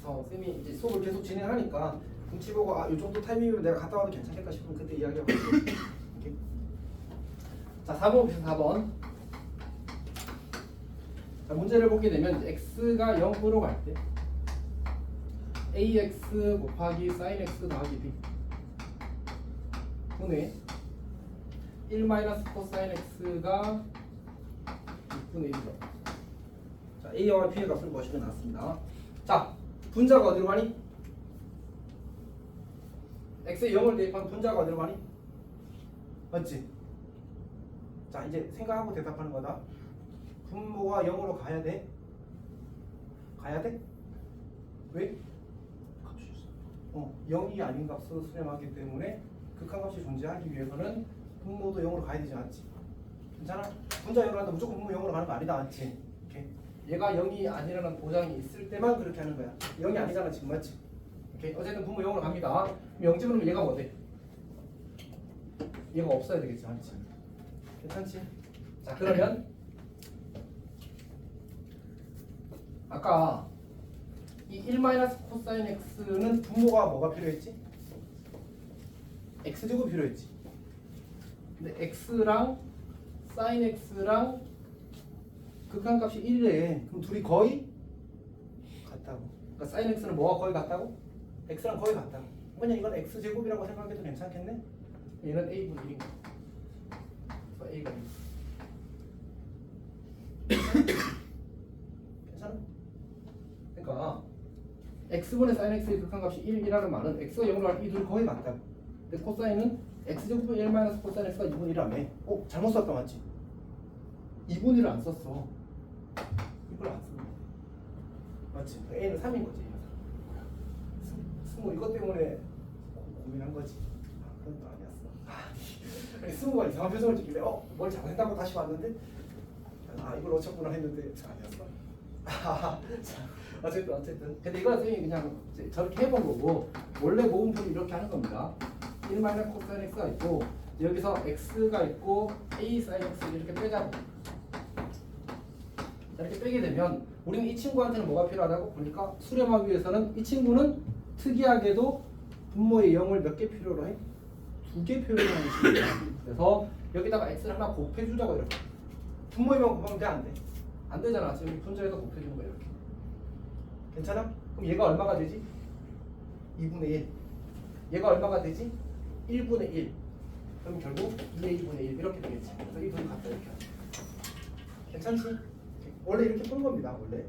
[SPEAKER 1] 그래서 쌤이 이제 수업을 계속 진행하니까 눈치 보고 이 정도 타이밍이면 내가 갔다 와도 괜찮겠다 싶으면 그때 이야기하고 이렇게. 자, 4번 봅시다. 4번. 자, 문제를 보게 되면 x가 0으로 갈 때 ax 곱하기 sin x 더하기 b 분의 1 마이너스 코사인 x가 6분의 1이죠. 자, a와 b의 값을 구하시면 나왔습니다. 자, 분자가 어디로 가니? x에 0을 대입하면 분자가 어디로 가니? 맞지? 자, 이제 생각하고 대답하는 거다. 분모가 0으로 가야 돼? 가야 돼? 왜? 0이 아닌 값으로 수렴하기 때문에 극한값이 존재하기 위해서는 분모도 0으로 가야 되지 않지? 괜찮아? 분자 0으로 하는데 무조건 분모 0으로 가는 거 아니다, 맞지? 오케이. 얘가 0이 아니라는 보장이 있을 때만 그렇게 하는 거야. 0이 아니잖아 지금, 맞지? 오케이. 어쨌든 분모 0으로 갑니다. 그럼 0집으로면 얘가 뭐 돼? 얘가 없어야 되겠지, 맞지? 괜찮지? 자, 그러면 아까 이 1 마이너스 코사인 x는 분모가 뭐가 필요했지? x제곱 필요했지. 근데 x랑 sin x랑 극한값이 1이래. 그럼 둘이 거의 같다고. 그러니까 sin x는 뭐가 거의 같다고? x랑 거의 같다고. 그냥 이건 x제곱이라고 생각해도 괜찮겠네? 얘는 a분 1인 거야. 그래서 a가 1. 괜찮아? 그러니까 x분의 sin x의 극한값이 1이라는 말은 x가 0으로 갈 때 이 둘이 거의 같다고. 근데 코사인은 x제곱은 1 마이너스 코사인 x가 2분의 1이라며. 잘못 썼다, 맞지? 2분의 1을 안 썼어. 이걸 안 썼네. 맞지? a는 3인 거지. 승우 이것 때문에 고민한 거지. 그건 또 아니었어. 아니, 승우가 이상한 표정을 짓길래 뭘 잘못했다고 다시 봤는데 이걸 놓쳤구나 했는데 아니었어. 어쨌든. 근데 이건 선생님이 그냥 이제 저렇게 해본 거고 원래 모음풀이 이렇게 하는 겁니다. 1 마이너스 코사인 x가 있고 여기서 x가 있고 a sin x 이렇게 빼자고. 이렇게 빼게 되면 우리는 이 친구한테는 뭐가 필요하다고 보니까 수렴하기 위해서는 이 친구는 특이하게도 분모의 0을 몇 개 필요로 해? 2개 필요로 하는 친구야. 그래서 여기다가 x를 하나 곱해주자고 이렇게. 분모의 0 곱하면 돼? 안 돼? 안 되잖아. 지금 이 분자에서 곱해주는 거야 이렇게. 괜찮아? 그럼 얘가 얼마가 되지? 2분의 1. 얘가 얼마가 되지? 1분의 1. 그럼 결국 2의 2분의 1 이렇게 되겠지. 그래서 이 둘이 같다 이렇게 하죠. 괜찮지? 원래 이렇게 푸는 겁니다. 원래.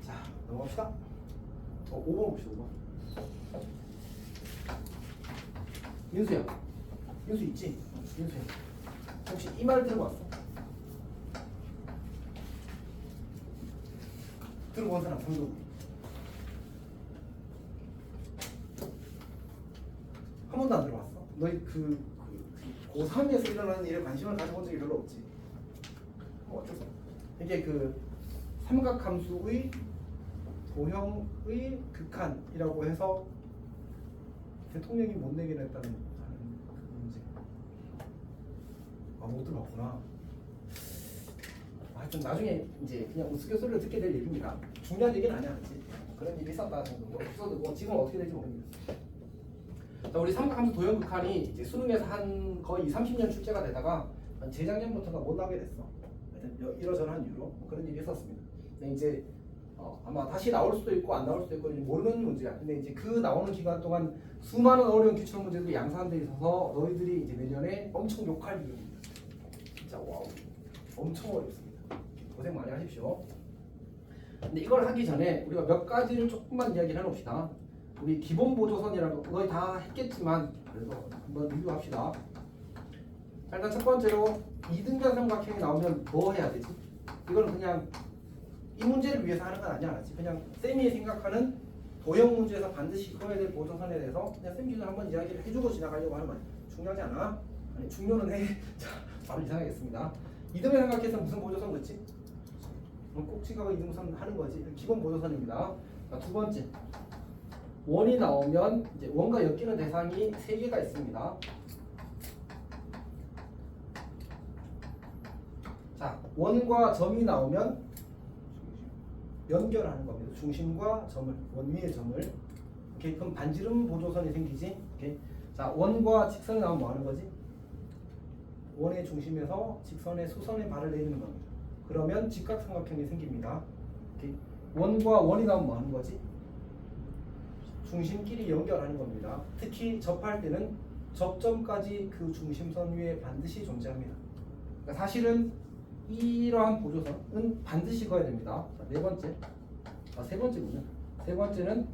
[SPEAKER 1] 자, 넘어갑시다. 5번 봅시다. 5번. 윤수야. 윤수 있지? 윤수야. 혹시 이 말 들어봤어? 들어본 사람 손들어. 한 번도 안 들어봤어? 너희 고3에서 일어나는 일에 관심을 가져본 적이 별로 없지. 어쩔 수 없어. 이게 삼각함수의 도형의 극한이라고 해서 대통령이 못 내게 했다는 그 문제. 못 들어봤구나. 하여튼 나중에 이제 그냥 우스갯소리를 듣게 될 얘기입니다. 중요한 얘기는 아니야. 그런 일이 있었다 정도. 없어도 지금 어떻게 될지 모르겠어. 자, 우리 삼각함수 도형 극한이 이제 수능에서 한 거의 30년 출제가 되다가 한 재작년부터가 못 나오게 됐어. 하여튼 이러저러한 이유로 그런 일이 있었습니다. 근데 이제 아마 다시 나올 수도 있고 안 나올 수도 있고 모르는 문제야. 근데 이제 그 나오는 기간 동안 수많은 어려운 기출 문제들이 양산돼 있어서 너희들이 이제 내년에 엄청 욕할 기회입니다. 진짜 와우, 엄청 어렵습니다. 고생 많이 하십시오. 근데 이걸 하기 전에 우리가 몇 가지를 조금만 이야기를 해놓읍시다. 우리 기본 보조선이라고 거의 다 했겠지만 그래도 한번 리뷰합시다. 자, 일단 첫 번째로 이등변 삼각형이 나오면 뭐 해야 되지? 이건 그냥 이 문제를 위해서 하는 건 아니야. 그냥 쌤이 생각하는 도형 문제에서 반드시 그어야 될 보조선에 대해서 그냥 쌤 기준 한번 이야기를 해주고 지나가려고 하는 거야. 중요하지 않아? 아니 중요는 해. 자, 바로 이상하겠습니다. 이등변 삼각형에서 무슨 보조선 그렇지? 꼭지각의 이등선 하는 거지. 기본 보조선입니다. 자, 두 번째. 원이 나오면 이제 원과 엮이는 대상이 3개가 있습니다. 자, 원과 점이 나오면 연결하는 겁니다. 중심과 점을, 원 위의 점을. 오케이, 그럼 반지름 보조선이 생기지. 오케이. 자, 원과 직선이 나오면 뭐 하는 거지? 원의 중심에서 직선의 수선에 발을 내리는 겁니다. 그러면 직각삼각형이 생깁니다. 오케이. 원과 원이 나오면 뭐 하는 거지? 중심끼리 연결하는 겁니다. 특히 접할 때는 접점까지 그 중심선 위에 반드시 존재합니다. 그러니까 사실은 이러한 보조선은 반드시 그어야 됩니다. 자, 네 번째, 세 번째군요. 세 번째는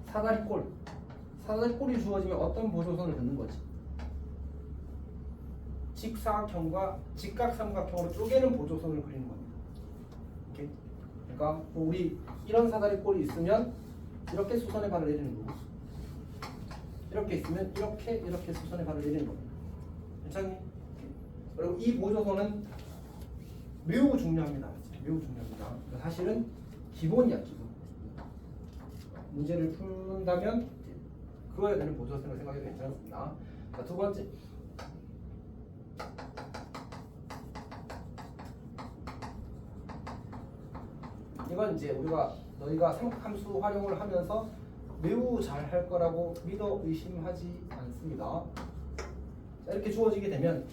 [SPEAKER 1] 사다리꼴. 사다리꼴이 주어지면 어떤 보조선을 긋는 거지? 직사각형과 직각삼각형으로 쪼개는 보조선을 그리는 겁니다. 오케이? 그러니까 우리 이런 사다리꼴이 있으면 이렇게 수선에 발을 내리는 거고, 이렇게 있으면 이렇게 수선에 발을 내리는 겁니다. 괜찮니? 그리고 이 보조선은 매우 중요합니다. 매우 중요합니다. 사실은 기본이야, 기본. 문제를 푼다면 그어야 되는 보조선을 생각해도 괜찮습니다. 자, 두 번째. 이건 이제 너희가 삼각함수 활용을 하면서 매우 잘 할 거라고 믿어 의심하지 않습니다. 자, 이렇게 주어지게 되면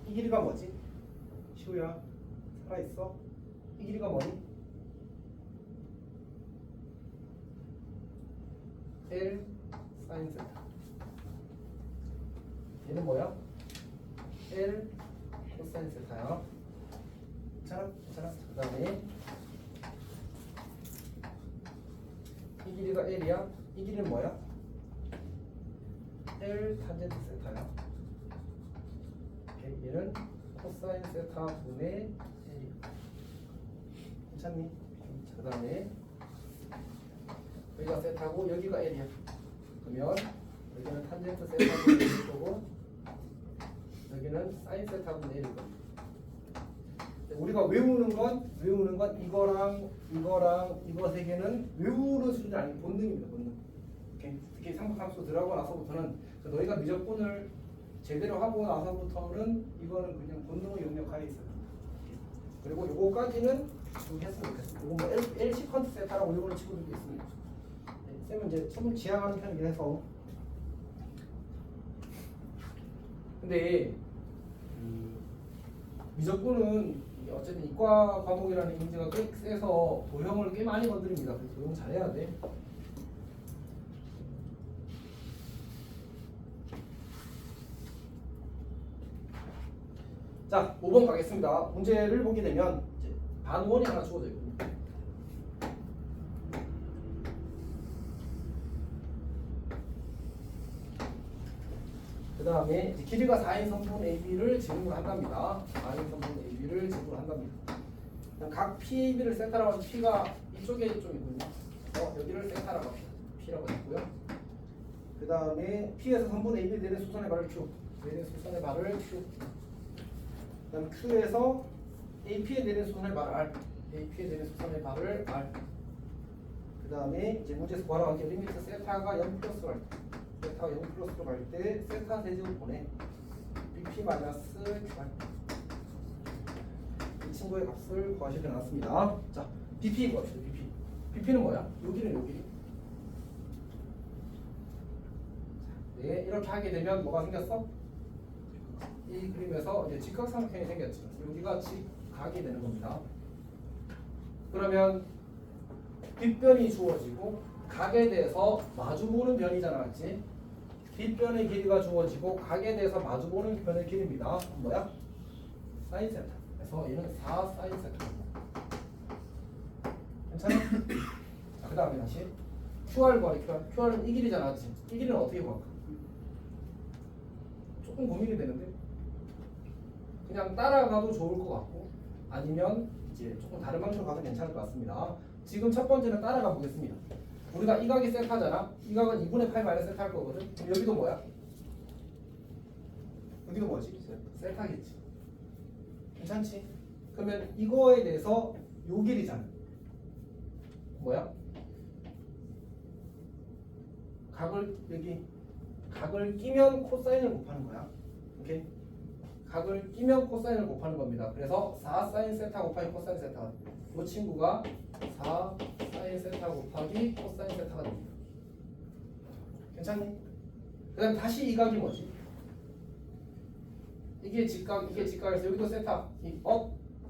[SPEAKER 1] 이 길이가 뭐지? 시우야 살아있어? 이 길이가 뭐니? L sin 세타. 얘는 뭐야? L 코사인 세타야. 괜찮아? 그 다음에 이 길이가 L이야. 이 길이는 뭐야? L 탄젠트 세타야. 오케이. 얘는 코사인 세타 분의 L이야. 괜찮니? 그 다음에 여기가 세타고 여기가 L이야. 그러면 여기는 탄젠트 세타 분의 L일 거고 여기는 사인 세타 분의 L일 겁니다. 우리가 외우는 건 이거랑 이거 세 개는 외우는 수준이 아니고 본능입니다. 본능. 오케이? 특히 삼각함수 들어가고 나서부터는 너희가 미적분을 제대로 하고 나서부터는 이거는 그냥 본능의 영역 하에 있어요. 그리고 요거까지는 좀 했으면 좋겠어요. 요거 뭐 LC 컨트 세타라고 이거는 친구들도 있습니다. 네, 쌤은 이제 처음 지향하는 편이긴 해서. 근데 미적분은 어쨌든 이과 과목이라는 이미지가 꽤 세서 도형을 꽤 많이 건드립니다. 그래서 도형 잘해야 돼. 자, 5번 가겠습니다. 문제를 보게 되면 이제 반원이 하나 주어져 있고 그 다음에 길이가 4인 선분 AB를 지름으로 한답니다. 4인 선분 AB를 지름으로 한답니다. 각 PAB를 세타라고 해서 P가 이쪽에 좀 있군요. 여기를 세타라고 합시다. P라고 했고요. 그 다음에 P에서 선분 AB 내린 수선의 발을 Q, 내린 수선의 발을 Q. 그 다음에 Q에서 AP에 내린 수선의 발을 R, AP에 내린 수선의 발을 R. 그 다음에 이제 문제에서 구하라고 한 게 리미트 세타가 0 플러스로 할 때, 세타가 0 플러스로 갈 때 세타 세제곱분의 BP 마이너스 Qr. 이 친구의 값을 구하시려 놨습니다. 자, BP 구합시다. BP. BP는 뭐야? 여기는 여기. 네, 이렇게 하게 되면 뭐가 생겼어? 이 그림에서 이제 직각삼각형이 생겼죠. 여기가 직각이 되는 겁니다. 그러면 빗변이 주어지고 각에 대해서 마주보는 변이잖아, 맞지? 빗변의 길이가 주어지고 각에 대해서 마주보는 변의 길이입니다. 뭐야? 사인 세타. 그래서 얘는 4 사인 세타. 괜찮아? 자, 그 다음에 다시 QR 구하래. QR은 이 길이잖아, 맞지? 이 길이는 어떻게 구할까? 조금 고민이 되는데 그냥 따라가도 좋을 것 같고 아니면 이제 조금 다른 방식으로 가도 괜찮을 것 같습니다. 지금 첫 번째는 따라가 보겠습니다. 우리가 이 각이 세타잖아. 이 각은 2분의 8 마이너스 세타일 거거든. 그럼 여기도 뭐야? 여기도 뭐지? 세타겠지. 괜찮지? 그러면 이거에 대해서 요 길이잖아. 뭐야? 각을 끼면 코사인을 곱하는 거야. 오케이? 각을 끼면 코사인을 곱하는 겁니다. 그래서 4 사인 세타 곱하기 코사인 세타가 됩니다. 이 친구가 4 사인 세타 곱하기 코사인 세타가 됩니다. 괜찮니? 그 다음 다시 이 각이 뭐지? 이게 직각, 이게 직각에서 여기도 세타,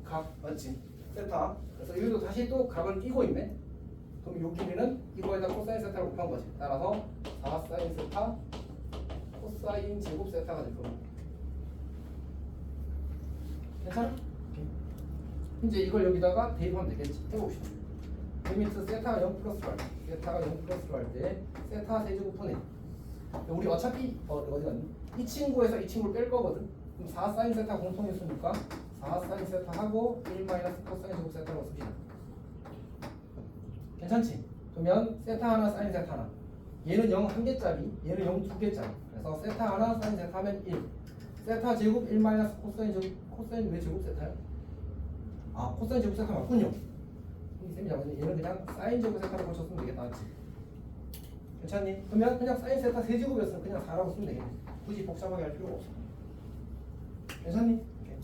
[SPEAKER 1] 각, 맞지? 세타. 그래서 여기도 다시 또 각을 끼고 있네. 그럼 요 길이는 이거에다 코사인 세타를 곱한 거지. 따라서 4 사인 세타 코사인 제곱 세타가 될 겁니다. 괜찮아? 이제 이걸 여기다가 대입하면 되겠지. 해봅시다. 리미트 세타가 0 플러스로 할 때, 세타가 0 플러스로 할 때 세타 세제곱분의 우리 어차피 어디 갔니? 이 친구에서 이 친구를 뺄 거거든. 그럼 4 사인 세타 공통일수니까 4 사인 세타 하고 1 마이너스 코사인 제곱 세타라고 씁시다. 괜찮지? 그러면 세타 하나 사인 세타 하나. 얘는 0 1개짜리, 얘는 0 2개짜리. 그래서 세타 하나 사인 세타 하면 1. 세타 제곱 1 마이너스 코사인 제곱. 코사인 왜 제곱 세타야? 아, 코사인 제곱 세타 맞군요. 쌤이 잡았네. 얘는 그냥 사인 제곱 세타로 고쳤으면 되겠다. 맞지? 괜찮니? 그러면 그냥 사인 세타 세제곱이었으면 그냥 4라고 쓰면 되겠네. 굳이 복잡하게 할 필요가 없어. 괜찮니? 오케이.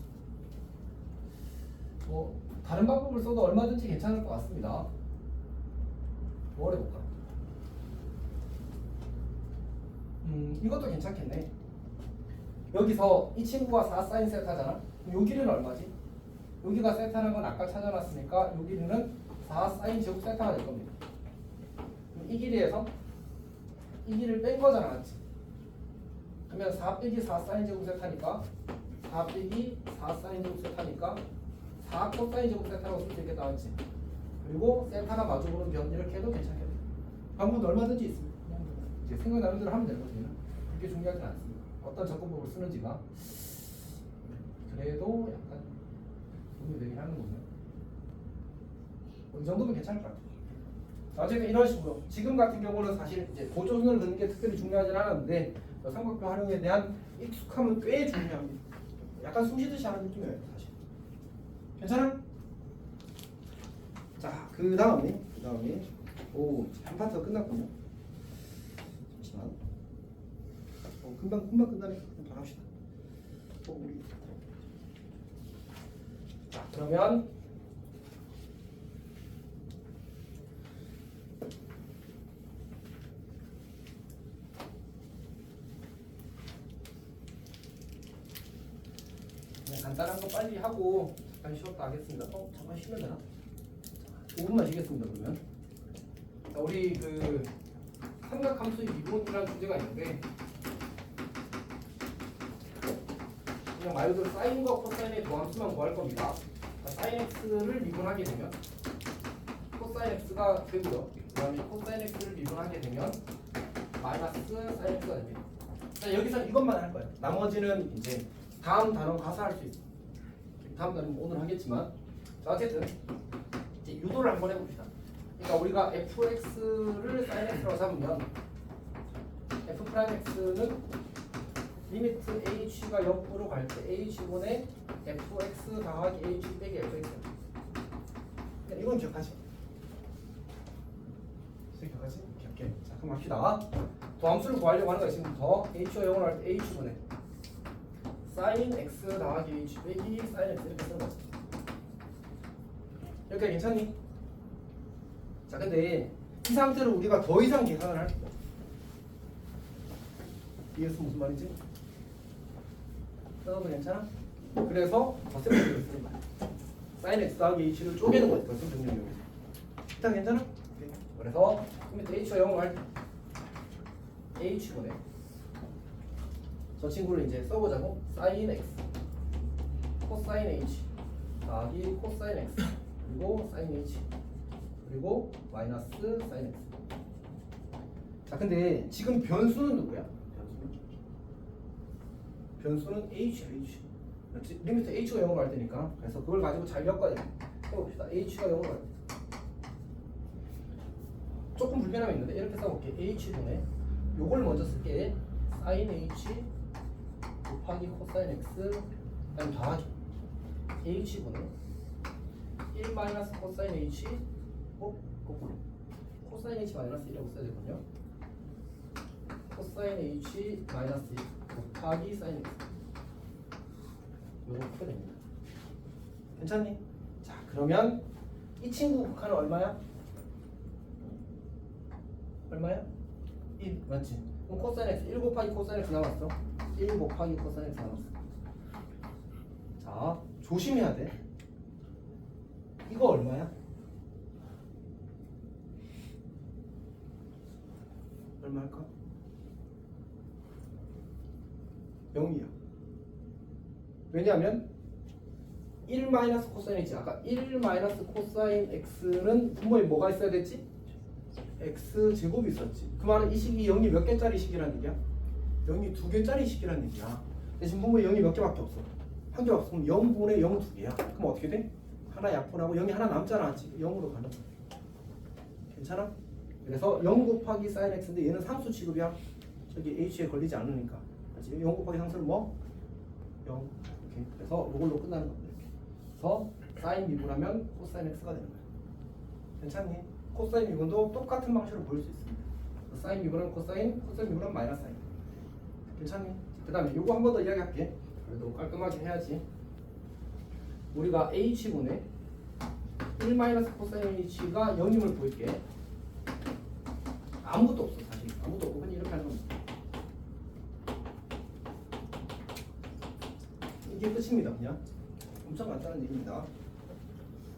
[SPEAKER 1] 뭐 다른 방법을 써도 얼마든지 괜찮을 것 같습니다. 뭘 해볼까? 이것도 괜찮겠네. 여기서 이 친구가 4 사인 세타잖아. 그럼 요 길이는 얼마지? 여기가 세타라는 건 아까 찾아놨으니까 요 길이는 4 사인 제곱 세타가 될 겁니다. 그럼 이 길이에서 이 길이를 뺀 거잖아, 맞지? 그러면 4 빼기 4 사인 제곱 세타니까 4 빼기 4 사인 제곱 세타니까 4 코사인 제곱 세타라고 쓸 수 있겠다, 맞지? 그리고 세타가 마주보는 변 이렇게 해도 괜찮겠다. 방법도 얼마든지 있습니다. 이제 생각나는 대로 하면 되거든요. 그렇게 중요하진 않습니다. 어떤 접근법을 쓰는지가 그래도 약간 도움이 되긴 하는군요. 이 정도면 괜찮을 것 같아요. 어쨌든 이런 식으로 지금 같은 경우는 사실 이제 보조선을 넣는 게 특별히 중요하진 않았는데 삼각형 활용에 대한 익숙함은 꽤 중요합니다. 약간 숨 쉬듯이 하는 느낌이에요, 사실. 괜찮아? 자, 그 다음에 오, 한 파트가 끝났군요. 잠시만. 금방 끝나네. 그럼 바로 합시다. 우리. 자, 그러면 그냥 간단한 거 빨리 하고 잠깐 쉬었다 하겠습니다. 잠깐 쉬면 되나? 5분만 쉬겠습니다. 그러면 자, 우리 그 삼각함수의 미분이라는 주제가 있는데 그냥 말 그대로 사인과 코사인의 도함수만 구할 겁니다. 자, 사인 x를 미분하게 되면 코사인 x가 되고요. 그 다음에 코사인 x를 미분하게 되면 마이너스 사인 x가 됩니다. 자, 여기서 이것만 할 거예요. 나머지는 이제 다음 단원 가서 할 수 있어요. 다음 단원 오늘 하겠지만 자, 어쨌든 이제 유도를 한번 해봅시다. 그러니까 우리가 fx를 sin x라고 잡으면 f 프라임 x는 리미트 h가 0으로 갈 때 h분의 fx 더하기 h 빼기 fx. 이건 기억하지? 기억하지? 오케이. 자, 그럼 합시다. 도함수를 구하려고 하는 거 지금부터 h와 0으로 할 때 h분의 sin x 더하기 h 빼기 sin x 이렇게 쓰는 거지. 여기까지 괜찮니? 자, 근데 이 상태로 우리가 더 이상 계산을 할 거야. 이해했어? 무슨 말인지? 써도 괜찮아? 그래서 덧셈 정리를 쓰는 거야. sin x 더하기 h를 쪼개는 거지. 덧셈 정리를 이용해서. 일단 괜찮아? 오케이. 그래서 밑에 h와 0을 할 때 h분의 저 친구를 이제 써보자고. sin x 코사인 h 더하기 코사인 x 그리고 sin h 그리고 마이너스 sin x. 자, 근데 지금 변수는 누구야? 변수는 h야. h. 그렇지? 리미트 h가 0으로 갈 때니까. 그래서 그걸 가지고 잘 엮어야 돼. 해봅시다. h가 0으로 갈 때. 조금 불편함이 있는데 이렇게 써볼게. h분의 요걸 먼저 쓸게. sin h 곱하기 코사인 x 그다음 더하기 h분의 1 마이너스 코사인 h 거꾸로 코사인 h 마이너스 1이라고 써야 되거든요. 코사인 h 마이너스 1 곱하기 사인 x. 요거 풀게 됩니다. 괜찮니? 자, 그러면 이 친구 극한은 얼마야? 얼마야? 1 맞지? 그럼 코사인 x 1 곱하기 코사인 x 남았어. 1 곱하기 코사인 x 남았어. 자, 조심해야 돼. 이거 얼마야? 얼마일까? 0이야. 왜냐하면 1 마이너스 코사인 x 아까 1 마이너스 코사인 x는 분모에 뭐가 있어야 됐지? x 제곱이 있었지. 그 말은 이 식이 0이 몇 개짜리 식이란 얘기야? 0이 2개짜리 식이란 얘기야. 근데 지금 분모에 0이 몇 개밖에 없어. 한 개 없어. 그럼 0분의 0 2개야. 그럼 어떻게 돼? 하나 약분하고 0이 하나 남잖아. 0으로 가는 거야. 괜찮아? 그래서 0 곱하기 sin x인데 얘는 상수 취급이야. 저기 h에 걸리지 않으니까. 0 곱하기 상수는 뭐? 0. 오케이. 그래서 이걸로 끝나는 겁니다. 이렇게. 그래서 sin 미분하면 코사인 x가 되는 거야. 괜찮니? 코사인 미분도 똑같은 방식으로 보일 수 있습니다. sin 미분하면 코사인, 코사인 미분하면 마이너스 사인. 괜찮니? 그 다음에 이거 한 번 더 이야기할게. 그래도 깔끔하게 해야지. 우리가 h분의 1 마이너스 코사인 h가 0임을 보일게. 아무것도 없어. 사실 아무것도 없고 그냥 이렇게 하는 겁니다. 이게 끝입니다. 그냥 엄청 간단한 얘기입니다.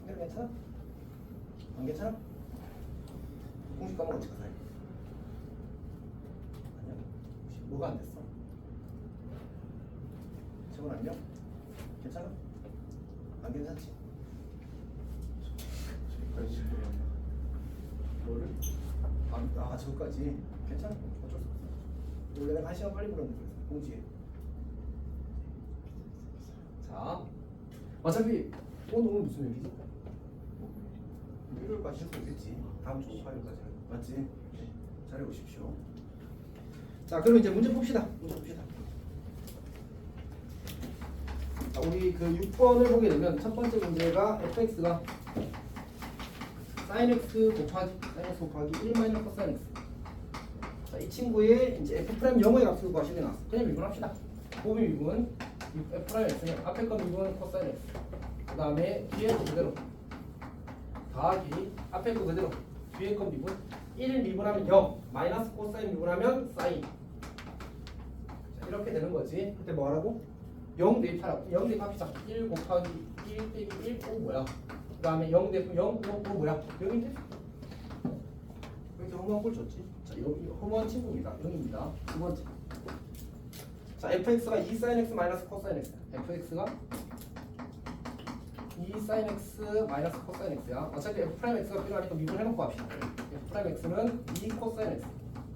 [SPEAKER 1] 괜찮아? 안 괜찮아? 공식 과목 어떻게 가요? 아니야. 혹시 뭐가 안 됐어? 저건 아니야? 괜찮아? 안 괜찮지? 뭐를? 저거까지 괜찮아? 어쩔 수 없어. 원래 내가 1시간 빨리 불렀는데 그래서 공지해. 자, 어차피 오늘 무슨 요일이지? 일요일까지 할 수 있겠지. 다음 주 화요일까지 맞지? 네. 잘해 보십시오. 자, 그럼 이제 문제 봅시다. 문제 봅시다. 자, 우리 그 6번을 보게 되면 첫 번째 문제가 fx가 sin x 곱하기 1 마이너스 cos x. 자, 이 친구의 이제 f 프라임 0의 값을 구하시게 나왔어. 그냥 미분합시다. 곱의 미분 f 프라임 x는 앞에 거 미분 cos x. 그 다음에 뒤에 거 그대로 더하기 앞에 거 그대로 뒤에 거 미분 1 미분하면 0 마이너스 코사인 미분하면 사인. 자, 이렇게 되는 거지. 그때 뭐 하라고? 0 대입하라고. 0 대입합시다. 1 곱하기 1 빼기 1 O 뭐야? 그 다음에 0 대입하면 0 O 뭐야? 0인데? 왜 이렇게 허무한 걸 줬지? 자, 여기 허무한 친구입니다. 0입니다. 두 번째. 자, fx가 2 sin x 마이너스 코사인 x. fx가 2 sin x 마이너스 코사인 x야. 어차피 f 프라임 x가 필요하니까 미분해놓고 합시다. f 프라임 x는 2 코사인 x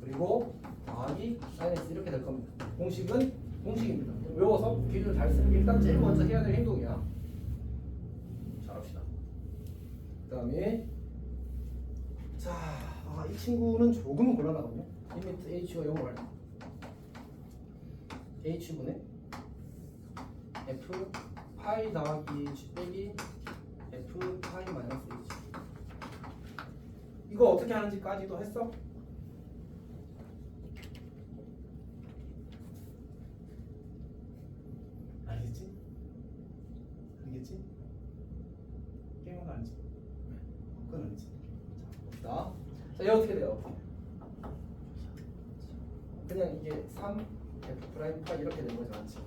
[SPEAKER 1] 그리고 더하기 sin x 이렇게 될 겁니다. 공식은 공식입니다. 외워서 길을 잘 쓰는 게 일단 제일 먼저 해야 될 행동이야. 잘합시다. 그 다음에 자, 이 친구는 조금 곤란하거든요. 리미트 h가 0으로 할 때 h분의 f 파이 더하기 h 빼기 f 파이 마이너스 h. 이거 어떻게 하는지까지도 했어? 알겠지? 알겠지? 게임은 알지? 그건 알지? 자, 봅시다. 자, 이거 어떻게 돼요? 그냥 이게 3 f 프라임 파이 이렇게 되는 거지, 맞지?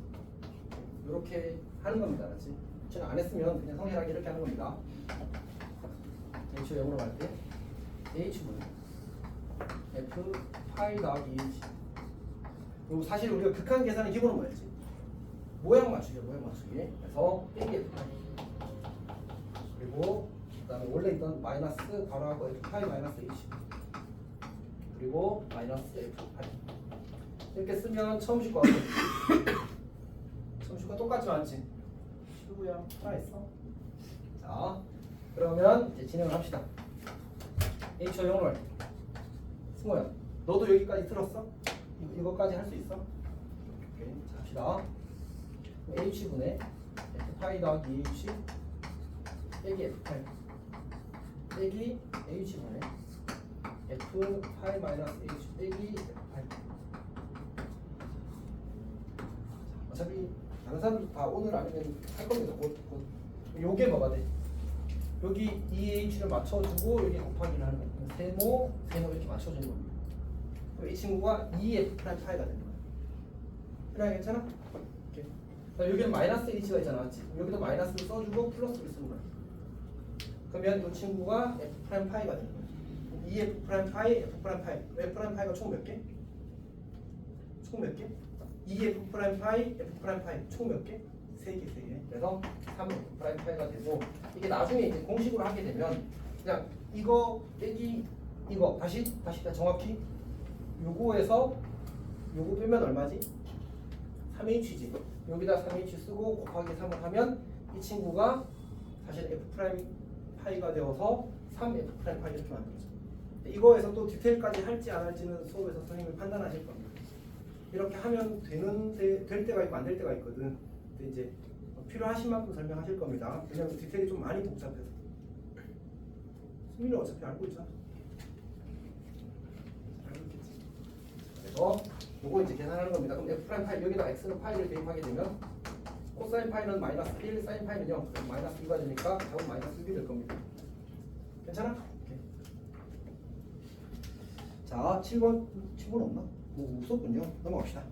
[SPEAKER 1] 이렇게 하는 겁니다, 맞지? 저는 안 했으면 그냥 성실하게 이렇게 하는 겁니다. h가 0으로 갈 때 h분 f 파이 더하기 h. 그리고 사실 우리가 극한 계산의 기본은 뭐였지? 모양 맞추기, 모양 맞추기. 그래서 빼기 f 파이. 그리고 그다음에 원래 있던 마이너스 괄호하고 f 파이 마이너스 h. 그리고 마이너스 f 파이. 이렇게 쓰면 처음 식과 똑같지 않지? 누구야? 하나 있어. 자, 그러면 이제 진행을 합시다. h가 0으로 할 때. 승호야, 너도 여기까지 들었어? 이거까지 할 수 있어? 오케이. 자, 합시다. h분의 f 파이 더하기 h 빼기 f 파이 빼기 h분의 f 파이 마이너스 h 빼기 f 파이. 어차피 다른 사람들 다 오늘 아니면 할 겁니다. 곧. 요게 뭐가 돼? 여기 EH를 맞춰주고 여기 곱하기를 하는 거예요. 세모 이렇게 맞춰주는 겁니다. 이 친구가 2F 프라임 파이가 되는 거예요. 그래, 괜찮아? 이렇게. 여기는 마이너스 H가 있잖아, 맞지? 여기도 마이너스를 써주고 플러스를 쓰는 거야. 그러면 이 친구가 F 프라임 파이가 되는 거야. 2F 프라임 파이, F 프라임 파이. F 프라임 파이가 총 몇 개? 총 몇 개? 2F 프라임 파이, F 프라임 파이 총 몇 개? 3개. 그래서 3F 프라임 파이가 되고, 이게 나중에 이제 공식으로 하게 되면 그냥 이거 빼기 이거 다시 정확히 요거에서 요거 빼면 얼마지? 3H지. 여기다 3H 쓰고 곱하기 3을 하면 이 친구가 사실 F 프라임 파이가 되어서 3F 프라임 파이 이렇게 만들어져. 이거에서 또 디테일까지 할지 안 할지는 수업에서 선생님이 판단하실 겁니다. 이렇게 하면 될 때가 있고 안 될 때가 있거든. 근데 이제 필요하신 만큼 설명하실 겁니다. 왜냐면 디테일이 좀 많이 복잡해서. 수민이 어차피 알고 있잖아. 알고 있겠지. 그래서 요거 이제 계산하는 겁니다. 그럼 f 프라임 파이 여기다 x는 파이를 대입하게 되면 코사인 파이는 마이너스 1, 사인 파이는 0, 그럼 마이너스 2가 되니까 답은 마이너스 6이 될 겁니다. 괜찮아? 오케이. 자, 7번 없나? 뭐 없었군요. 넘어갑시다.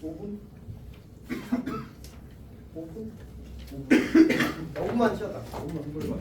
[SPEAKER 1] 5분? 5분? 5분만 쉬었다. 5분만 공부를 봐.